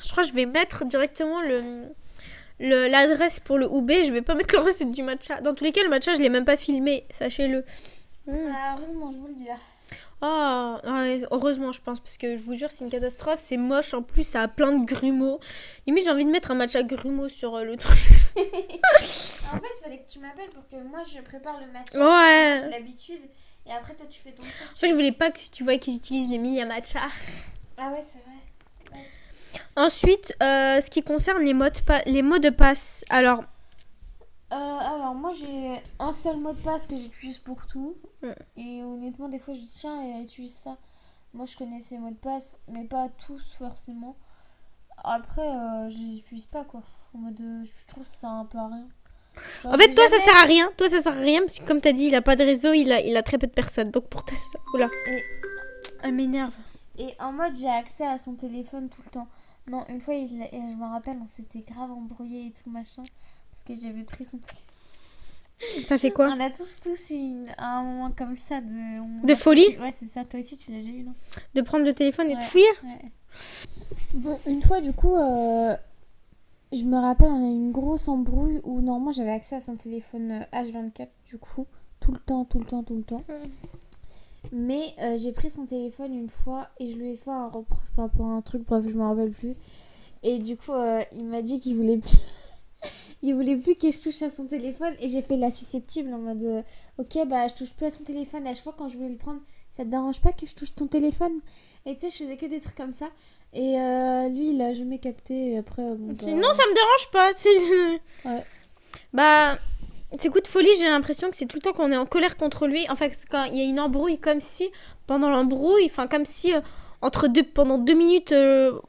Speaker 1: Je crois que je vais mettre directement l'adresse pour le UB. Je vais pas mettre le recette du matcha. Dans tous les cas, le matcha, je l'ai même pas filmé. Sachez-le.
Speaker 3: Heureusement, je vous le dis là.
Speaker 1: Ah, ouais, heureusement, je pense, parce que je vous jure, c'est une catastrophe, c'est moche, en plus, ça a plein de grumeaux. Limite, j'ai envie de mettre un matcha grumeaux sur le truc.
Speaker 3: En fait, il fallait que tu m'appelles pour que moi je prépare le match.
Speaker 1: Ouais.
Speaker 3: J'ai l'habitude. Et après, toi, tu fais ton truc.
Speaker 1: En fait, je voulais pas que tu vois que j'utilise les mini matcha.
Speaker 3: Ah ouais, c'est vrai. Ouais.
Speaker 1: Ensuite, ce qui concerne les mots de passe.
Speaker 3: Alors, moi, j'ai un seul mot de passe que j'utilise pour tout.
Speaker 1: Mm.
Speaker 3: Et honnêtement, des fois, je dis tiens, et utilise ça. Moi, je connais ces mots de passe, mais pas tous forcément. Après, je les utilise pas, quoi. En mode, je trouve ça un peu à rien. Genre,
Speaker 1: En fait, toi, ça sert à rien. Toi, ça sert à rien, parce que comme t'as dit, il a pas de réseau, il a très peu de personnes. Donc, pour toi, ça... Oula.
Speaker 3: Et...
Speaker 1: Elle m'énerve.
Speaker 3: Et en mode, j'ai accès à son téléphone tout le temps. Non, une fois, et je me rappelle, on s'était grave embrouillé et tout, machin. Parce que j'avais pris son téléphone.
Speaker 1: T'as fait quoi?
Speaker 3: On a tous eu un moment comme ça
Speaker 1: De folie?
Speaker 3: Ouais, c'est ça. Toi aussi, tu l'as déjà eu, non?
Speaker 1: De prendre le téléphone et de
Speaker 3: Ouais,
Speaker 1: fouiller?
Speaker 3: ouais. Bon, une fois, du coup, je me rappelle, on a eu une grosse embrouille où normalement j'avais accès à son téléphone H24, du coup, tout le temps. Mais j'ai pris son téléphone une fois et je lui ai fait un reproche par rapport à un truc, bref, je me rappelle plus. Et du coup, il m'a dit qu'il voulait plus. Il voulait plus que je touche à son téléphone et j'ai fait la susceptible en mode ok, bah je touche plus à son téléphone. Et à chaque fois quand je voulais le prendre, ça te dérange pas que je touche ton téléphone? Et tu sais, je faisais que des trucs comme ça. Et lui, il a jamais capté. Et après, bon,
Speaker 1: Non, ça me dérange pas.
Speaker 3: Ouais.
Speaker 1: Bah, Ses coups de folie, j'ai l'impression que c'est tout le temps qu'on est en colère contre lui. Enfin, c'est quand il y a une embrouille, comme si, pendant l'embrouille, enfin, comme si, pendant 2 minutes,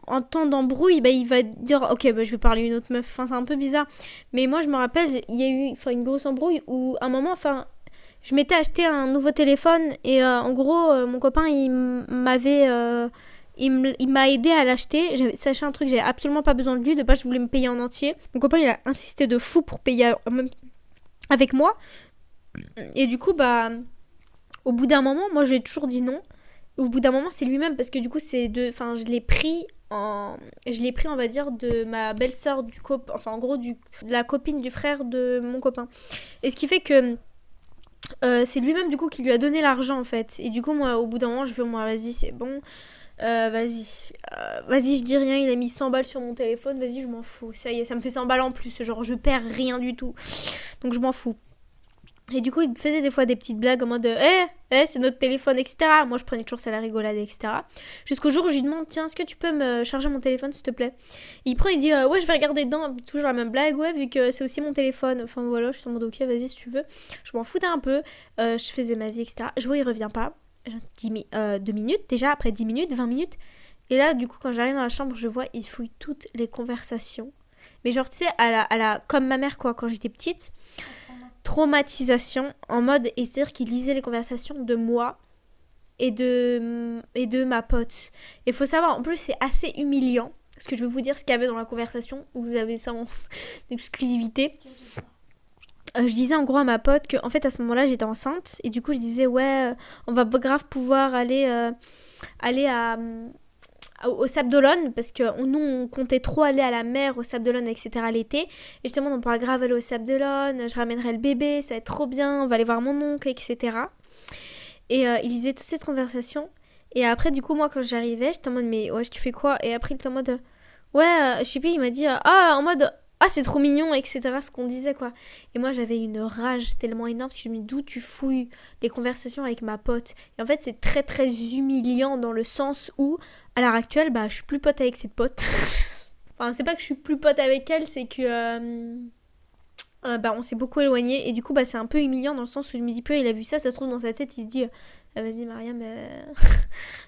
Speaker 1: en temps d'embrouille, bah, il va dire, ok, bah, je vais parler à une autre meuf. Enfin, c'est un peu bizarre. Mais moi, je me rappelle, il y a eu, enfin, une grosse embrouille où, à un moment, enfin, je m'étais acheté un nouveau téléphone et, en gros, mon copain, il m'a aidé à l'acheter. Sachez un truc, j'avais absolument pas besoin de lui. De base, je voulais me payer en entier. Mon copain, il a insisté de fou pour payer avec moi. Et du coup, bah, au bout d'un moment, moi, je lui ai toujours dit non. Au bout d'un moment, c'est lui-même parce que du coup, enfin, je l'ai pris, on va dire, de ma belle-sœur enfin, en gros, de la copine du frère de mon copain. Et ce qui fait que c'est lui-même, du coup, qui lui a donné l'argent, en fait. Et du coup, moi, au bout d'un moment, je fais, moi, vas-y, c'est bon. Vas-y, je dis rien, il a mis 100 balles sur mon téléphone, vas-y, je m'en fous. Ça y est, ça me fait 100 balles en plus, genre je perds rien du tout. Donc je m'en fous. Et du coup, il me faisait des fois des petites blagues en mode c'est notre téléphone, etc. Moi, je prenais toujours ça à la rigolade, etc. Jusqu'au jour où je lui demande, tiens, est-ce que tu peux me charger mon téléphone, s'il te plaît? Et il prend, il dit, ouais, je vais regarder dedans. Toujours la même blague, ouais, vu que c'est aussi mon téléphone. Enfin voilà, je suis en mode, ok, vas-y, si tu veux. Je m'en foutais un peu. Je faisais ma vie, etc. Je vois, il revient pas. 2 minutes déjà, après 10 minutes, 20 minutes. Et là, du coup, quand j'arrive dans la chambre, je vois, il fouille toutes les conversations. Mais genre, tu sais, comme ma mère, quoi, quand j'étais petite. Traumatisation en mode, et c'est-à-dire qu'il lisait les conversations de moi et de ma pote. Et il faut savoir, en plus, c'est assez humiliant. Parce que je vais vous dire ce qu'il y avait dans la conversation. Vous avez ça en exclusivité. Je disais en gros à ma pote que en fait à ce moment-là j'étais enceinte et du coup je disais ouais on va grave pouvoir aller au Sable d'Olonne parce que nous on comptait trop aller à la mer au Sable d'Olonne etc l'été et justement on pourra grave aller au Sable d'Olonne, je ramènerai le bébé, ça va être trop bien, on va aller voir mon oncle etc. Et il lisait toute cette conversation et après du coup moi quand j'arrivais j'étais en mode mais ouais tu fais quoi et après il était en mode ouais je sais plus il m'a dit en mode ah c'est trop mignon etc ce qu'on disait quoi et moi j'avais une rage tellement énorme parce que je me dis d'où tu fouilles les conversations avec ma pote et en fait c'est très très humiliant dans le sens où à l'heure actuelle bah je suis plus pote avec cette pote enfin c'est pas que je suis plus pote avec elle c'est que bah on s'est beaucoup éloigné et du coup bah c'est un peu humiliant dans le sens où je me dis plus il a vu ça se trouve dans sa tête il se dit vas-y Mariam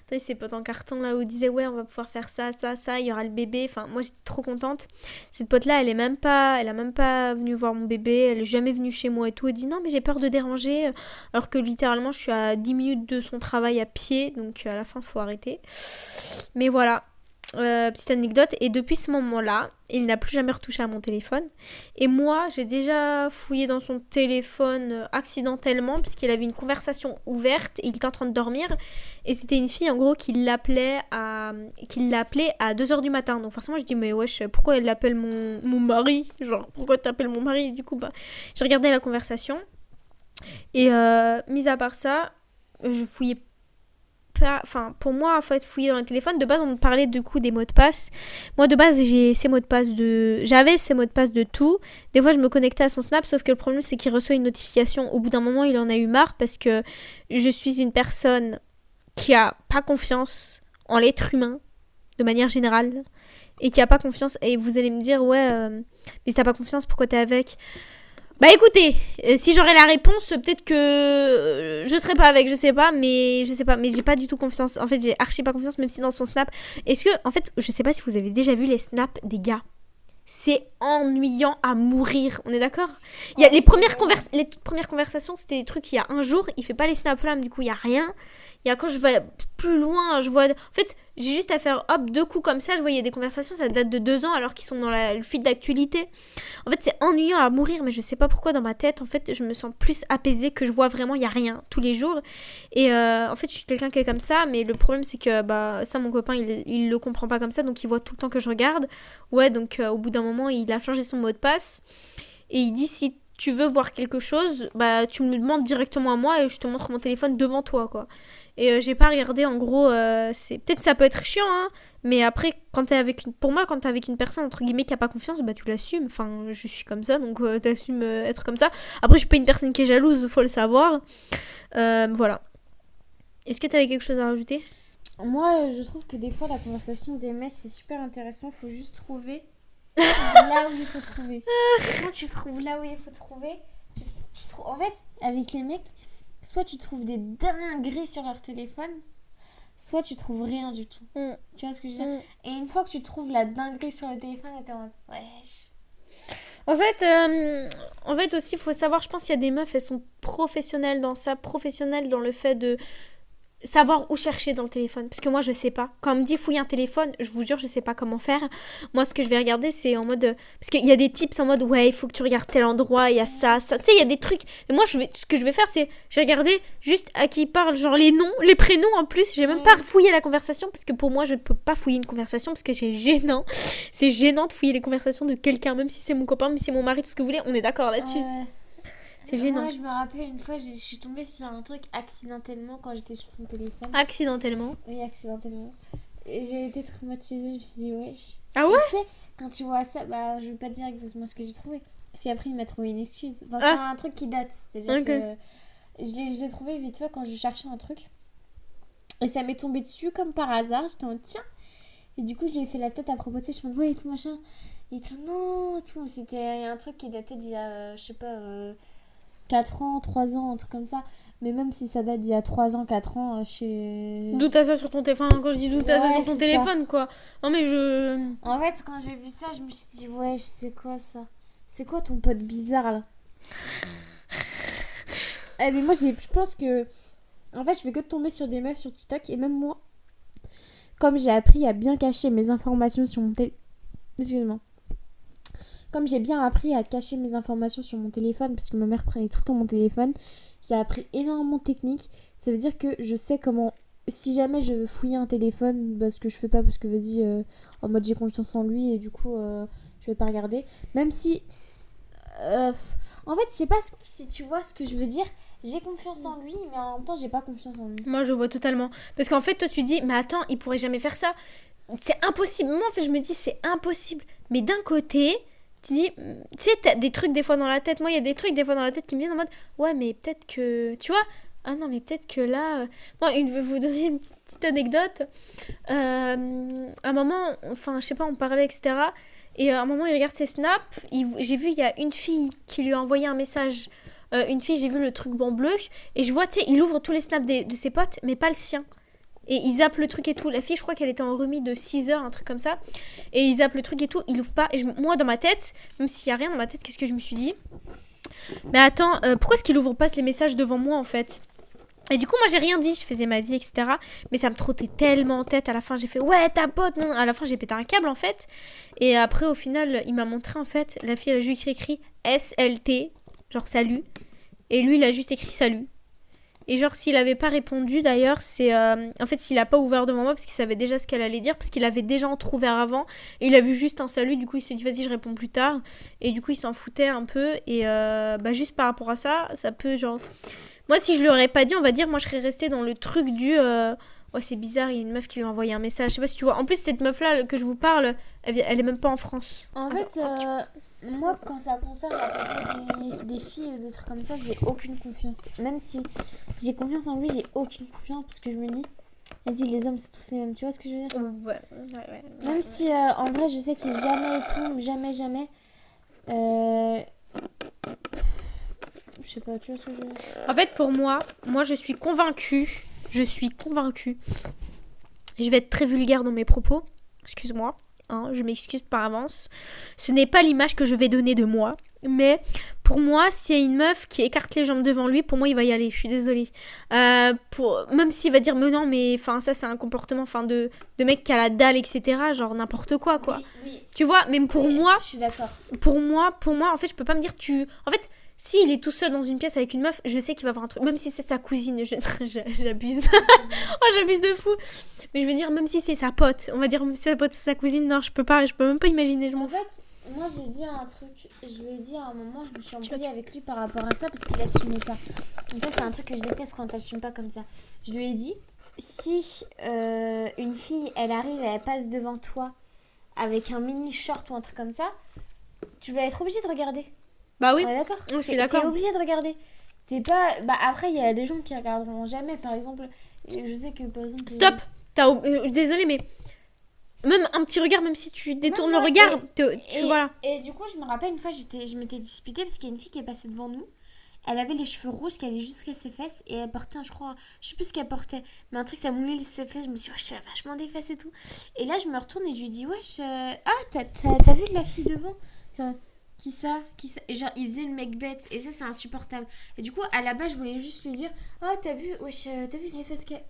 Speaker 1: t'as vu ces potes en carton là où il disait ouais on va pouvoir faire ça il y aura le bébé enfin moi j'étais trop contente cette pote là elle a même pas venue voir mon bébé elle est jamais venue chez moi et tout elle dit non mais j'ai peur de déranger alors que littéralement je suis à 10 minutes de son travail à pied donc à la fin faut arrêter mais voilà. Petite anecdote et depuis ce moment-là il n'a plus jamais retouché à mon téléphone et moi j'ai déjà fouillé dans son téléphone accidentellement puisqu'il avait une conversation ouverte et il était en train de dormir et c'était une fille en gros qui l'appelait à 2h du matin donc forcément je dis mais wesh pourquoi elle l'appelle mon mari genre pourquoi t'appelles mon mari et du coup bah j'ai regardé la conversation et mis à part ça je fouillais enfin pour moi en fait fouiller dans le téléphone de base on me parlait du coup des mots de passe moi de base j'avais ces mots de passe de tout des fois je me connectais à son Snap sauf que le problème c'est qu'il reçoit une notification au bout d'un moment il en a eu marre parce que je suis une personne qui a pas confiance en l'être humain de manière générale et qui a pas confiance et vous allez me dire ouais mais si t'as pas confiance pourquoi t'es avec. Bah écoutez, si j'aurais la réponse, peut-être que je serais pas avec, je sais pas, mais j'ai pas du tout confiance. En fait, j'ai archi pas confiance, même si dans son Snap. Est-ce que, en fait, je sais pas si vous avez déjà vu les snaps des gars. C'est ennuyant à mourir, on est d'accord? Il y a les toutes premières conversations, c'était des trucs il y a un jour, il fait pas les snap-flammes, du coup il y a rien. Il y a quand je vais plus loin, je vois... En fait, j'ai juste à faire hop, 2 coups comme ça, je vois il y a des conversations, ça date de 2 ans alors qu'ils sont dans le fil d'actualité. En fait, c'est ennuyant à mourir, mais je sais pas pourquoi dans ma tête, en fait, je me sens plus apaisée que je vois vraiment il y a rien tous les jours. Et en fait, je suis quelqu'un qui est comme ça, mais le problème c'est que bah ça mon copain, il le comprend pas comme ça, donc il voit tout le temps que je regarde. Ouais, donc au bout d'un moment, il a changé son mot de passe et il dit si tu veux voir quelque chose, bah tu me le demandes directement à moi et je te montre mon téléphone devant toi quoi. Et j'ai pas regardé en gros c'est peut-être ça peut être chiant hein, mais après quand t'es avec une personne entre guillemets qui a pas confiance, bah tu l'assumes. Enfin, je suis comme ça donc t'assumes être comme ça. Après je suis pas une personne qui est jalouse, faut le savoir. Voilà. Est-ce que t'avais quelque chose à rajouter?
Speaker 3: Moi, je trouve que des fois, la conversation des mecs, c'est super intéressant. Faut juste trouver là où il faut trouver. Et quand tu trouves là où il faut trouver, tu en fait, avec les mecs, soit tu trouves des dingueries sur leur téléphone, soit tu trouves rien du tout. Tu vois ce que je veux dire? Et une fois que tu trouves la dinguerie sur le téléphone, t'es en mode, wesh.
Speaker 1: En fait aussi, il faut savoir, je pense qu'il y a des meufs, elles sont professionnelles dans ça, professionnelles dans le fait de savoir où chercher dans le téléphone. Parce que moi, je sais pas. Quand on me dit fouiller un téléphone, je vous jure, je sais pas comment faire. Moi, ce que je vais regarder, c'est en mode... Parce qu'il y a des tips en mode, ouais, il faut que tu regardes tel endroit, il y a ça, ça. Tu sais, il y a des trucs. Et moi, ce que je vais faire, c'est... Je vais regarder juste à qui parle, genre les noms, les prénoms en plus. Je vais même pas fouiller la conversation, parce que pour moi, je ne peux pas fouiller une conversation, parce que c'est gênant. C'est gênant de fouiller les conversations de quelqu'un, même si c'est mon copain, même si c'est mon mari, tout ce que vous voulez. On est d'accord là-dessus. C'est gênant.
Speaker 3: Moi, je me rappelle une fois, je suis tombée sur un truc accidentellement quand j'étais sur son téléphone.
Speaker 1: Accidentellement.
Speaker 3: Oui, accidentellement. Et j'ai été traumatisée, je me suis dit, wesh.
Speaker 1: Ah ouais?
Speaker 3: Tu sais, quand tu vois ça, bah, je vais pas te dire exactement ce que j'ai trouvé. Parce qu'après, il m'a trouvé une excuse. Enfin, c'est un truc qui date. C'est-à-dire que je l'ai trouvé vite fait quand je cherchais un truc. Et ça m'est tombé dessus comme par hasard. J'étais en tiens. Et du coup, je lui ai fait la tête à propos de ça. Je me dis, ouais, et tout machin. Et tout, non, et tout. C'était un truc qui datait d'il y a, je sais pas, 4 ans, 3 ans, un truc comme ça. Mais même si ça date d'il y a 3 ans, 4 ans,
Speaker 1: D'où t'as ça sur ton téléphone? Quand je dis d'où t'as ça sur ton téléphone, quoi. Non, mais
Speaker 3: En fait, quand j'ai vu ça, je me suis dit, ouais, c'est quoi ça? C'est quoi ton pote bizarre, là? Eh, mais moi, je pense que... En fait, je fais que de tomber sur des meufs sur TikTok. Et même moi, comme j'ai appris à bien cacher mes informations sur mon téléphone... Excuse-moi. Comme j'ai bien appris à cacher mes informations sur mon téléphone, parce que ma mère prenait tout le temps mon téléphone, j'ai appris énormément de techniques. Ça veut dire que je sais comment... Si jamais je veux fouiller un téléphone, bah, ce que je fais pas parce que vas-y, en mode j'ai confiance en lui et du coup, je vais pas regarder. Même si... en fait, je sais pas si tu vois ce que je veux dire. J'ai confiance en lui, mais en même temps, j'ai pas confiance en lui.
Speaker 1: Moi, je vois totalement. Parce qu'en fait, toi, tu dis, mais attends, il pourrait jamais faire ça. C'est impossible. Moi, en fait, je me dis, c'est impossible. Mais d'un côté... Tu dis, tu sais, t'as des trucs des fois dans la tête. Moi, il y a des trucs des fois dans la tête qui me viennent en mode, ouais, mais peut-être que, tu vois, ah non, mais peut-être que là, moi, je vais vous donner une petite anecdote. À un moment, enfin, je sais pas, on parlait, etc. Et à un moment, il regarde ses snaps. J'ai vu, il y a une fille qui lui a envoyé un message. Une fille, j'ai vu le truc bon bleu. Et je vois, tu sais, il ouvre tous les snaps de ses potes, mais pas le sien. Et il zappe le truc et tout. La fille, je crois qu'elle était en remis de 6 heures, un truc comme ça. Et il zappe le truc et tout, il ouvre pas. Et moi, dans ma tête, même s'il y a rien dans ma tête, qu'est-ce que je me suis dit? Mais attends, pourquoi est-ce qu'il ouvre pas les messages devant moi, en fait? Et du coup, moi, j'ai rien dit. Je faisais ma vie, etc. Mais ça me trottait tellement en tête. À la fin, j'ai fait, ouais, ta pote, non. À la fin, j'ai pété un câble, en fait. Et après, au final, il m'a montré, en fait, la fille, elle a juste écrit SLT, genre salut. Et lui, il a juste écrit salut. Et genre, s'il avait pas répondu, d'ailleurs, c'est... en fait, s'il a pas ouvert devant moi, parce qu'il savait déjà ce qu'elle allait dire, parce qu'il avait déjà entrouvert avant, et il a vu juste un salut, du coup, il s'est dit, vas-y, je réponds plus tard. Et du coup, il s'en foutait un peu, et bah, juste par rapport à ça, ça peut, genre... Moi, si je lui aurais pas dit, on va dire, moi, je serais restée dans le truc du... Ouais, c'est bizarre, il y a une meuf qui lui a envoyé un message. Je sais pas si tu vois. En plus, cette meuf-là que je vous parle, elle est même pas en France.
Speaker 3: En fait, moi, quand ça concerne la propos des filles ou des trucs comme ça, j'ai aucune confiance. Même si j'ai confiance en lui, j'ai aucune confiance parce que je me dis, vas-y, les hommes, c'est tous les mêmes. Tu vois ce que je veux dire?
Speaker 1: Ouais.
Speaker 3: Même si, en vrai, je sais que jamais et tout, jamais... Je sais pas, tu vois ce que je veux dire?
Speaker 1: En fait, pour moi, je suis convaincue. Je vais être très vulgaire dans mes propos. Excuse-moi. Je m'excuse par avance. Ce n'est pas l'image que je vais donner de moi. Mais pour moi, s'il y a une meuf qui écarte les jambes devant lui, pour moi, il va y aller. Je suis désolée. Même s'il va dire, mais non, mais ça, c'est un comportement de mec qui a la dalle, etc. Genre n'importe quoi.
Speaker 3: Oui.
Speaker 1: Tu vois, même pour moi...
Speaker 3: Je suis d'accord.
Speaker 1: Pour moi, en fait, je peux pas me dire En fait... S'il est tout seul dans une pièce avec une meuf, je sais qu'il va avoir un truc. Même si c'est sa cousine, j'abuse. J'abuse de fou. Mais je veux dire, même si c'est sa pote, on va dire, même si sa pote, c'est sa cousine, non, je peux même pas imaginer.
Speaker 3: En fait, moi j'ai dit un truc, je lui ai dit à un moment, je me suis embrouillée avec lui par rapport à ça parce qu'il assumait pas. Et ça, c'est un truc que je déteste quand t'assumes pas comme ça. Je lui ai dit, si une fille, elle arrive et elle passe devant toi avec un mini short ou un truc comme ça, tu vas être obligé de regarder.
Speaker 1: Bah oui,
Speaker 3: d'accord.
Speaker 1: Je suis d'accord.
Speaker 3: T'es obligé de regarder. T'es pas... Bah après, il y a des gens qui regarderont jamais, par exemple. Je sais que, par exemple...
Speaker 1: Stop. Désolée, mais... Même un petit regard, même si tu détournes le regard, tu vois.
Speaker 3: Et du coup, je me rappelle, une fois, je m'étais disputée parce qu'il y a une fille qui est passée devant nous. Elle avait les cheveux rouges qui allaient jusqu'à ses fesses et elle portait, je crois, je sais plus ce qu'elle portait, mais un truc ça moulait ses fesses. Je me suis dit, wesh, elle a vachement des fesses et tout. Et là, je me retourne et je lui dis, wesh, t'as vu la fille devant? Enfin, qui ça? Et genre, il faisait le mec bête et ça, c'est insupportable. Et du coup, à la base, je voulais juste lui dire, oh, t'as vu, wesh, t'as vu les fesses qu'elle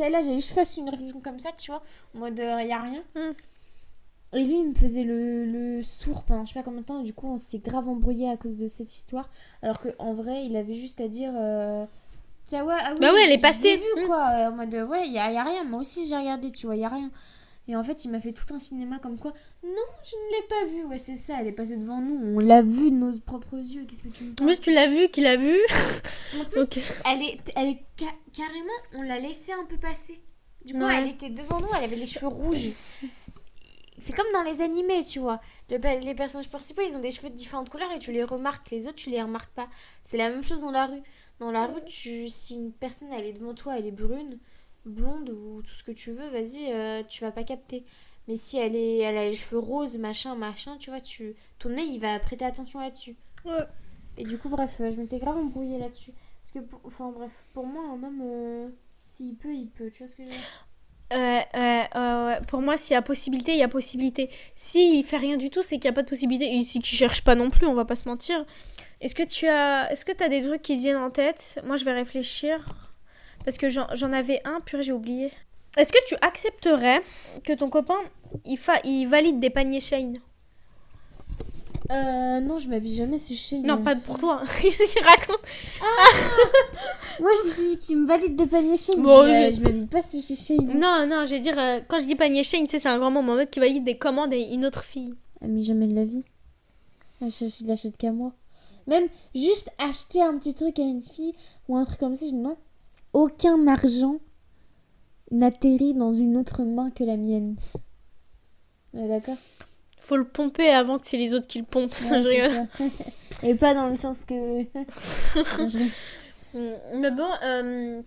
Speaker 3: a? J'allais juste faire une réflexion comme ça, tu vois, en mode, y a rien. Et lui, il me faisait le sourd pendant je sais pas combien de temps. Et du coup, on s'est grave embrouillé à cause de cette histoire. Alors qu'en vrai, il avait juste à dire... Tiens, ouais, ah oui,
Speaker 1: Bah ouais, elle est
Speaker 3: je
Speaker 1: passée.
Speaker 3: l'ai vu, quoi. En mode, ouais, y a rien. Moi aussi, j'ai regardé, tu vois, y a rien. Et en fait, il m'a fait tout un cinéma comme quoi... Non, je ne l'ai pas vu. Ouais, c'est ça, elle est passée devant nous. On l'a vu de nos propres yeux. Qu'est-ce que tu me
Speaker 1: En
Speaker 3: parles?
Speaker 1: plus, tu l'as vu, qu'il a vu.
Speaker 3: En plus,
Speaker 1: Ok.
Speaker 3: elle est carrément... On l'a laissé un peu passer. Du coup,
Speaker 1: Ouais.
Speaker 3: elle était devant nous. Elle avait les cheveux rouges. C'est comme dans les animés, tu vois. Les personnages principaux, ils ont des cheveux de différentes couleurs et tu les remarques. Les autres, tu les remarques pas. C'est la même chose dans la rue. Dans la rue, si une personne, elle est devant toi, elle est brune, blonde ou tout ce que tu veux, vas-y, tu vas pas capter. Mais si elle a les cheveux roses, machin, tu vois, ton œil, il va prêter attention là-dessus.
Speaker 1: Ouais.
Speaker 3: Et du coup, bref, je m'étais grave embrouillée là-dessus. Parce que, enfin bref, pour moi, un homme, s'il peut, il peut. Tu vois ce que je veux dire?
Speaker 1: Ouais. Pour moi, s'il y a possibilité, il y a possibilité. S'il fait rien du tout, c'est qu'il n'y a pas de possibilité. Et ici, qu'il cherche pas non plus, on va pas se mentir. Est-ce que t'as des trucs qui te viennent en tête? Moi, je vais réfléchir. Parce que j'en avais un, purée, j'ai oublié. Est-ce que tu accepterais que ton copain, il valide des paniers Shein?
Speaker 3: Non, je m'habille jamais, c'est Shein.
Speaker 1: Non, pas pour toi. Qu'est-ce qu'il raconte?
Speaker 3: Moi, je me suis dit qu'il me valide des paniers Shein.
Speaker 1: Bon,
Speaker 3: Je m'habille pas chez Shein.
Speaker 1: Non, je vais dire, quand je dis panier Shein, tu sais, c'est un grand mot, mais en mode qui valide des commandes à une autre fille.
Speaker 3: Mais jamais de la vie. Je l'achète qu'à moi. Même juste acheter un petit truc à une fille ou un truc comme ça, je dis non. Aucun argent n'atterrit dans une autre main que la mienne. Ouais, d'accord?
Speaker 1: Faut le pomper avant que c'est les autres qui le pompent.
Speaker 3: Ouais,
Speaker 1: Je rigole.
Speaker 3: ça. Et pas dans le sens que... Non, je rigole.
Speaker 1: Mais bon,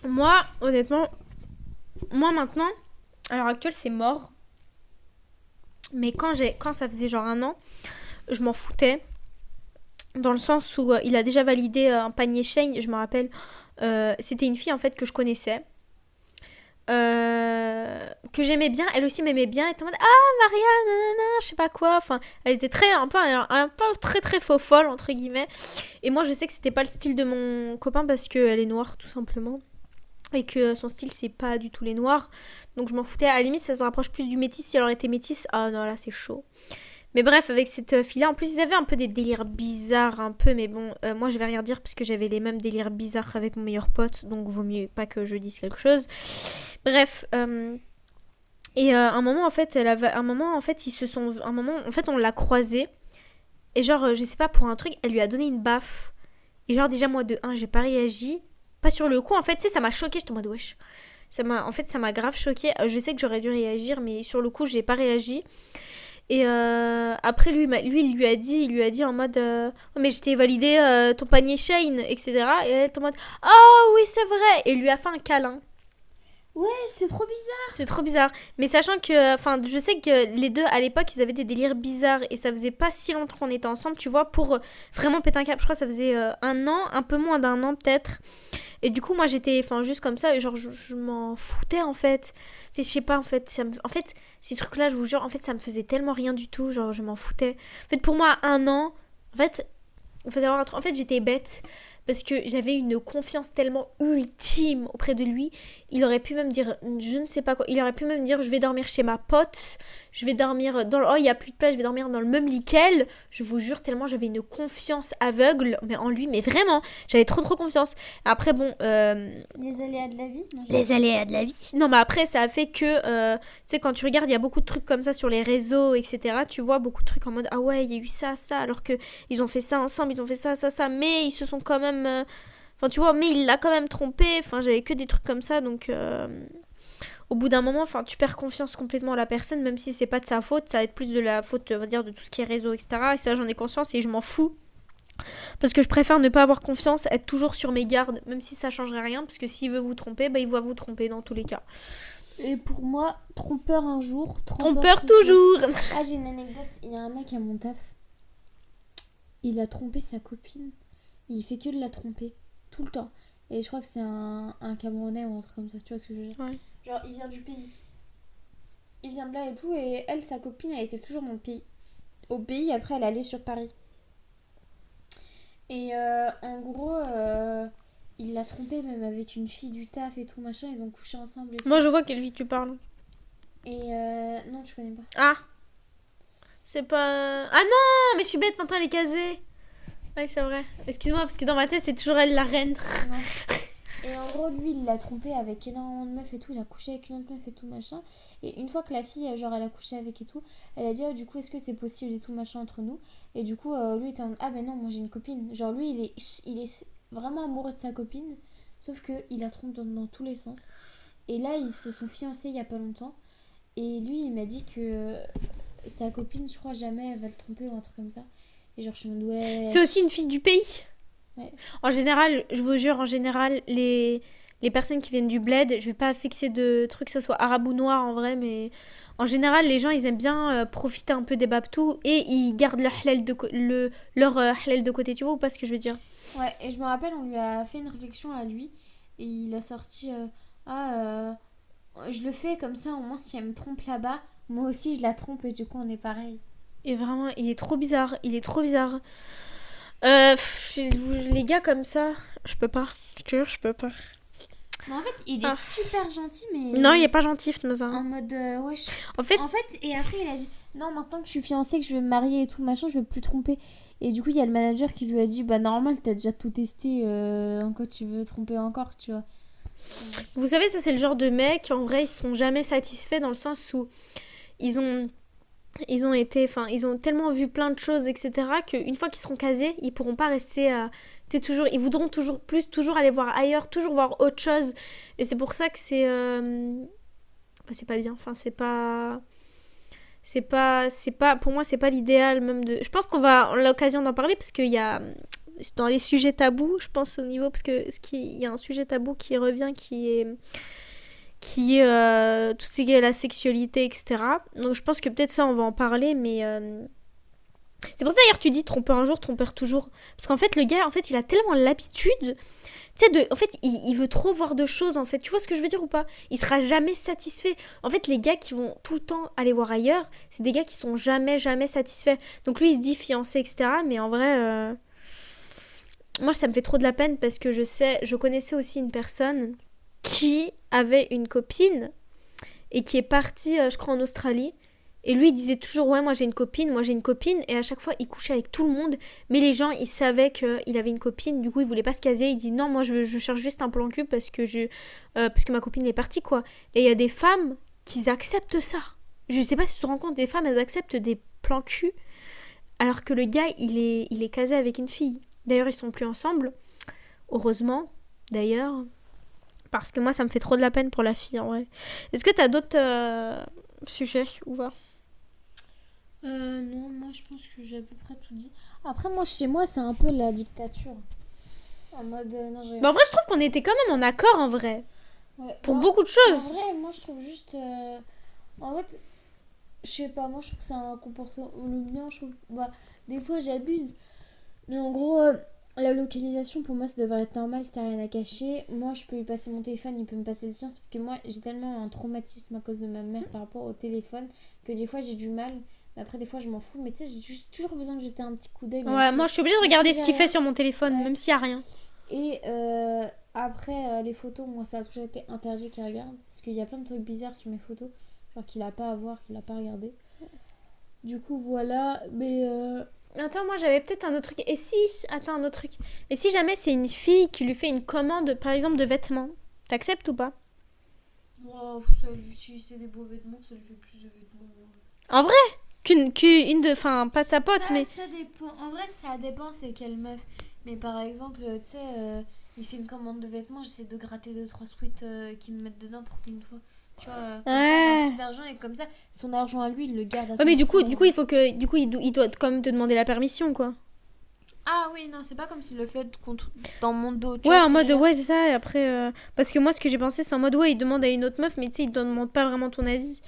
Speaker 1: moi, honnêtement, maintenant, à l'heure actuelle, c'est mort. Mais quand ça faisait genre 1 an, je m'en foutais. Dans le sens où il a déjà validé un panier Shein, je me rappelle. C'était une fille en fait que je connaissais. Que j'aimais bien, elle aussi m'aimait bien, elle était en mode ah Maria, nanana, je sais pas quoi, enfin elle était un peu très très faux folle entre guillemets, et moi je sais que c'était pas le style de mon copain parce qu'elle est noire tout simplement, et que son style c'est pas du tout les noirs, donc je m'en foutais, à la limite ça se rapproche plus du métis, si elle aurait été métisse, ah non là c'est chaud. Mais bref, avec cette fille-là, en plus, ils avaient un peu des délires bizarres, un peu, mais bon, moi, je vais rien dire parce que j'avais les mêmes délires bizarres avec mon meilleur pote, donc vaut mieux pas que je dise quelque chose. Bref, et un moment, en fait, on l'a croisée, et genre, je sais pas, pour un truc, elle lui a donné une baffe. Et genre, déjà, moi, de 1, j'ai pas réagi. Pas sur le coup, en fait, tu sais, ça m'a choquée, j'étais en mode, wesh. Ça m'a grave choquée. Je sais que j'aurais dû réagir, mais sur le coup, j'ai pas réagi. Et après, lui, il lui a dit en mode oh, mais j'étais validé ton panier Shein, etc. Et elle était en mode oh oui, c'est vrai. Et il lui a fait un câlin.
Speaker 3: Ouais, c'est trop bizarre.
Speaker 1: C'est trop bizarre. Mais sachant que, enfin, je sais que les deux, à l'époque, ils avaient des délires bizarres. Et ça faisait pas si longtemps qu'on était ensemble, tu vois, pour vraiment péter un câble. Je crois que ça faisait 1 an, un peu moins d'1 an peut-être. Et du coup, moi, j'étais, enfin, juste comme ça. Et genre, je m'en foutais, en fait. Je sais pas, en fait. En fait, ces trucs-là, je vous jure, en fait, ça me faisait tellement rien du tout. Genre, je m'en foutais. En fait, pour moi, 1 an, en fait, il faut savoir un truc. En fait, j'étais bête. Parce que j'avais une confiance tellement ultime auprès de lui. Il aurait pu même dire, je ne sais pas quoi. Il aurait pu même dire, je vais dormir chez ma pote. Je vais dormir dans le... Oh, il n'y a plus de place, je vais dormir dans le même lit qu'elle. Je vous jure, tellement j'avais une confiance aveugle mais en lui. Mais vraiment, j'avais trop confiance. Après, bon...
Speaker 3: Les aléas de la vie.
Speaker 1: Les aléas de la vie. Non, mais après, ça a fait que... tu sais, quand tu regardes, il y a beaucoup de trucs comme ça sur les réseaux, etc. Tu vois beaucoup de trucs en mode, ah ouais, il y a eu ça. Alors que ils ont fait ça ensemble, ils ont fait ça. Mais ils se sont quand même... Enfin, tu vois, mais il l'a quand même trompé. Enfin, j'avais que des trucs comme ça, donc... Au bout d'un moment, enfin, tu perds confiance complètement à la personne, même si c'est pas de sa faute, ça va être plus de la faute, on va dire, de tout ce qui est réseau, etc. Et ça, j'en ai conscience et je m'en fous. Parce que je préfère ne pas avoir confiance, être toujours sur mes gardes, même si ça changerait rien, parce que s'il veut vous tromper, bah, il va vous tromper dans tous les cas.
Speaker 3: Et pour moi, trompeur un jour,
Speaker 1: trompeur toujours.
Speaker 3: Ah, j'ai une anecdote, il y a un mec à mon taf, il a trompé sa copine. il fait que de la tromper tout le temps. Et je crois que c'est un Camerounais ou un truc comme ça, tu vois ce que je veux dire.
Speaker 1: Ouais.
Speaker 3: Genre, il vient du pays. Il vient de là et tout, et elle, sa copine, elle était toujours dans le pays. Au pays, après, elle allait sur Paris. Et en gros, il l'a trompée même avec une fille du taf et tout, machin. Ils ont couché ensemble et tout.
Speaker 1: Moi, je vois quelle vie tu parles.
Speaker 3: Et non, tu connais pas.
Speaker 1: Ah, c'est pas... Ah non, mais je suis bête, maintenant elle est casée. Ouais, c'est vrai. Excuse-moi, parce que dans ma tête, c'est toujours elle la reine.
Speaker 3: Non. Et en gros, lui, il l'a trompée avec énormément de meufs et tout. Il a couché avec une autre meuf et tout, machin. Et une fois que la fille, genre, elle a couché avec et tout, elle a dit, oh, du coup, est-ce que c'est possible et tout, machin, entre nous. Et du coup, lui, il était en ah ben non, moi j'ai une copine. Genre, lui, il est vraiment amoureux de sa copine. Sauf qu'il la trompe dans tous les sens. Et là, ils se sont fiancés il y a pas longtemps. Et lui, il m'a dit que sa copine, je crois, jamais elle va le tromper ou un truc comme ça. Et genre, je suis en mode, ouais.
Speaker 1: C'est aussi une fille du pays.
Speaker 3: Ouais.
Speaker 1: En général, je vous jure, en général, les personnes qui viennent du bled, je vais pas fixer de trucs, que ce soit arabe ou noir en vrai, mais en général, les gens, ils aiment bien profiter un peu des babtous et ils gardent leur halal leur halal de côté, tu vois ou pas ce que je veux dire?
Speaker 3: Ouais, et je me rappelle, on lui a fait une réflexion à lui. Et il a sorti, je le fais comme ça, au moins si elle me trompe là-bas, moi aussi je la trompe et du coup on est pareil.
Speaker 1: Et vraiment, il est trop bizarre, il est trop bizarre. Les gars comme ça, je peux pas. Je te jure, je peux pas.
Speaker 3: Mais en fait, il est super gentil, mais.
Speaker 1: Non, il est pas gentil, Fnoza.
Speaker 3: En mode, wesh.
Speaker 1: En fait,
Speaker 3: et après il a dit, non, maintenant que je suis fiancée, que je vais me marier et tout, machin, je vais plus tromper. Et du coup, il y a le manager qui lui a dit, bah normal, t'as déjà tout testé, en quoi tu veux tromper encore, tu vois.
Speaker 1: vous savez, ça c'est le genre de mecs, en vrai, ils sont jamais satisfaits dans le sens où ils ont tellement vu plein de choses, etc., qu'une fois qu'ils seront casés, ils pourront pas rester ils voudront toujours plus, toujours aller voir ailleurs, toujours voir autre chose. Et c'est pour ça que c'est pas bien. Enfin, pour moi, c'est pas l'idéal même de... Je pense qu'on va avoir l'occasion d'en parler parce qu'il y a dans les sujets tabous, je pense au niveau, parce que il y a un sujet tabou qui revient, qui est tout ce qui est la sexualité, etc. Donc je pense que peut-être ça on va en parler, mais c'est pour ça d'ailleurs tu dis trompeur un jour, trompeur toujours, parce qu'en fait le gars, en fait il a tellement l'habitude, tu sais, en fait il veut trop voir de choses, en fait, tu vois ce que je veux dire ou pas? Il sera jamais satisfait. En fait les gars qui vont tout le temps aller voir ailleurs, c'est des gars qui sont jamais satisfaits. Donc lui il se dit fiancé, etc., mais en vrai moi ça me fait trop de la peine parce que je connaissais aussi une personne qui avait une copine et qui est partie, je crois, en Australie. Et lui, il disait toujours, ouais, moi j'ai une copine. Et à chaque fois, il couchait avec tout le monde. Mais les gens, ils savaient qu'il avait une copine. Du coup, il voulait pas se caser. Il dit, non, moi je cherche juste un plan cul parce que ma copine est partie, quoi. Et il y a des femmes qui acceptent ça. Je sais pas si tu te rends compte, des femmes, elles acceptent des plans cul alors que le gars, il est casé avec une fille. D'ailleurs, ils sont plus ensemble. Heureusement, d'ailleurs. Parce que moi, ça me fait trop de la peine pour la fille, en vrai. Est-ce que t'as d'autres sujets ou pas?
Speaker 3: Non, moi je pense que j'ai à peu près tout dit. Après, moi, chez moi, c'est un peu la dictature. En mode, non, j'ai...
Speaker 1: Bah, en vrai, je trouve qu'on était quand même en accord, en vrai.
Speaker 3: Ouais,
Speaker 1: Pour
Speaker 3: moi,
Speaker 1: beaucoup de choses.
Speaker 3: En vrai, moi, je trouve juste... En fait, je sais pas, moi, je trouve que c'est un comportement... Le mien, je trouve... Bah, des fois, j'abuse. Mais en gros, la localisation, pour moi, ça devrait être normal si t'as rien à cacher. Moi, je peux lui passer mon téléphone, il peut me passer le sien. Sauf que moi, j'ai tellement un traumatisme à cause de ma mère par rapport au téléphone que des fois, j'ai du mal. Mais après, des fois, je m'en fous. Mais tu sais, j'ai juste toujours besoin de jeter un petit coup d'œil.
Speaker 1: Ouais, moi, je suis obligée de regarder ce qu'il fait sur mon téléphone,
Speaker 3: Ouais.
Speaker 1: même s'il y a rien.
Speaker 3: Et après, les photos, moi, ça a toujours été interdit qu'il regarde. Parce qu'il y a plein de trucs bizarres sur mes photos. Genre qu'il a pas à voir, qu'il a pas à regarder. Du coup, voilà. Mais...
Speaker 1: Attends, moi, j'avais peut-être un autre truc. Attends, un autre truc. Et si jamais c'est une fille qui lui fait une commande, par exemple, de vêtements, t'acceptes ou pas?
Speaker 3: Wow, ça lui utiliser des beaux vêtements, ça lui fait plus de vêtements.
Speaker 1: En vrai? Enfin, pas de sa pote, mais...
Speaker 3: Ça dépend. En vrai, ça dépend, c'est quelle meuf. Mais par exemple, tu sais, il fait une commande de vêtements, j'essaie de gratter 2-3 sweats qui me mettent dedans pour qu'une fois. Tu vois, comme ça, on a plus d'argent et comme ça, son argent à lui, il le garde à
Speaker 1: Ouais, mais du coup,
Speaker 3: 100%.
Speaker 1: il faut que... Du coup, il doit quand même te demander la permission, quoi.
Speaker 3: Ah oui, non, c'est pas comme s'il le fait dans mon dos. Tu
Speaker 1: Ouais,
Speaker 3: vois ce
Speaker 1: en
Speaker 3: que
Speaker 1: mode,
Speaker 3: je veux dire.
Speaker 1: ouais, c'est ça, et après... Parce que moi, ce que j'ai pensé, c'est en mode, ouais, il demande à une autre meuf, mais tu sais, il demande pas vraiment ton avis.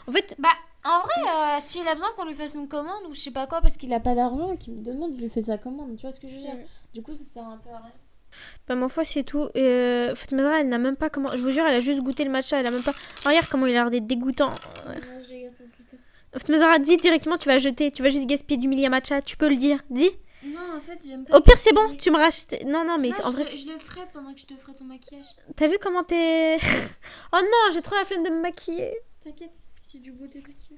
Speaker 1: En fait,
Speaker 3: Bah, En vrai, s'il a besoin qu'on lui fasse une commande ou je sais pas quoi parce qu'il a pas d'argent et qu'il me demande, je lui fais sa commande. Tu vois ce que je veux dire? Du coup, ça sert un peu à rien.
Speaker 1: Bah, ma foi, c'est tout. Fatma Zahra, elle n'a même pas comment. Je vous jure, elle a juste goûté le matcha. Elle a même pas. Oh, regarde comment il a l'air d'être dégoûtant. Fatma Zahra, dis directement, tu vas jeter. Tu vas juste gaspiller du milli matcha. Tu peux le dire. Dis.
Speaker 3: Non, en fait, j'aime pas.
Speaker 1: Au pire, c'est bon. Tu me rachètes. Non, non, mais
Speaker 3: Non,
Speaker 1: en vrai.
Speaker 3: je le ferai pendant que je te ferai ton maquillage.
Speaker 1: T'as vu comment t'es. Oh non, j'ai trop la flemme de me maquiller.
Speaker 3: T'inquiète, j'ai du beau débutant.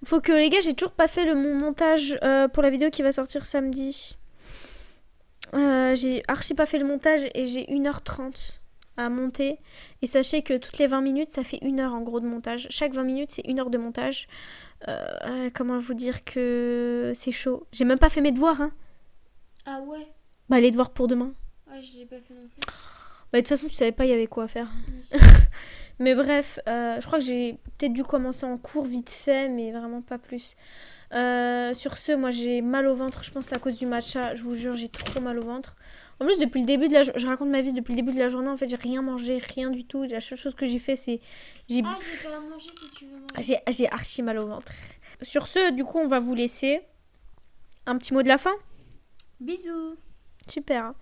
Speaker 1: Faut que, les gars, j'ai toujours pas fait mon montage pour la vidéo qui va sortir samedi. J'ai archi pas fait le montage et j'ai 1h30 à monter. Et sachez que toutes les 20 minutes, ça fait 1 heure en gros de montage. Chaque 20 minutes, c'est 1 heure de montage. Comment vous dire que c'est chaud. J'ai même pas fait mes devoirs, hein.
Speaker 3: Ah ouais?
Speaker 1: Bah, les devoirs pour demain.
Speaker 3: Ouais, je l'ai pas fait non plus.
Speaker 1: Bah, de toute façon, tu savais pas, il y avait quoi à faire. Mais bref, je crois que j'ai peut-être dû commencer en cours vite fait, mais vraiment pas plus. Sur ce, moi j'ai mal au ventre, je pense à cause du matcha. Je vous jure, j'ai trop mal au ventre. En plus, depuis le début de je raconte ma vie, depuis le début de la journée, en fait, j'ai rien mangé, rien du tout. La seule chose que j'ai fait, c'est.
Speaker 3: Ah, j'ai pas à manger si tu veux manger.
Speaker 1: J'ai archi mal au ventre. Sur ce, du coup, on va vous laisser. Un petit mot de la fin?
Speaker 3: Bisous.
Speaker 1: Super.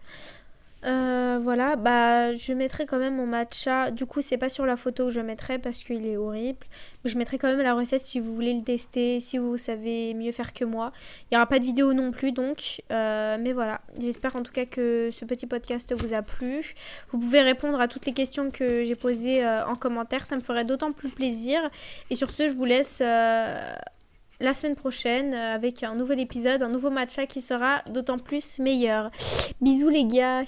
Speaker 1: Voilà, bah je mettrai quand même mon matcha. Du coup, c'est pas sur la photo que je mettrai parce qu'il est horrible. Mais je mettrai quand même la recette si vous voulez le tester, si vous savez mieux faire que moi. Il n'y aura pas de vidéo non plus, donc. Mais voilà, j'espère en tout cas que ce petit podcast vous a plu. Vous pouvez répondre à toutes les questions que j'ai posées en commentaire. Ça me ferait d'autant plus plaisir. Et sur ce, je vous laisse la semaine prochaine avec un nouvel épisode, un nouveau matcha qui sera d'autant plus meilleur. Bisous les gars.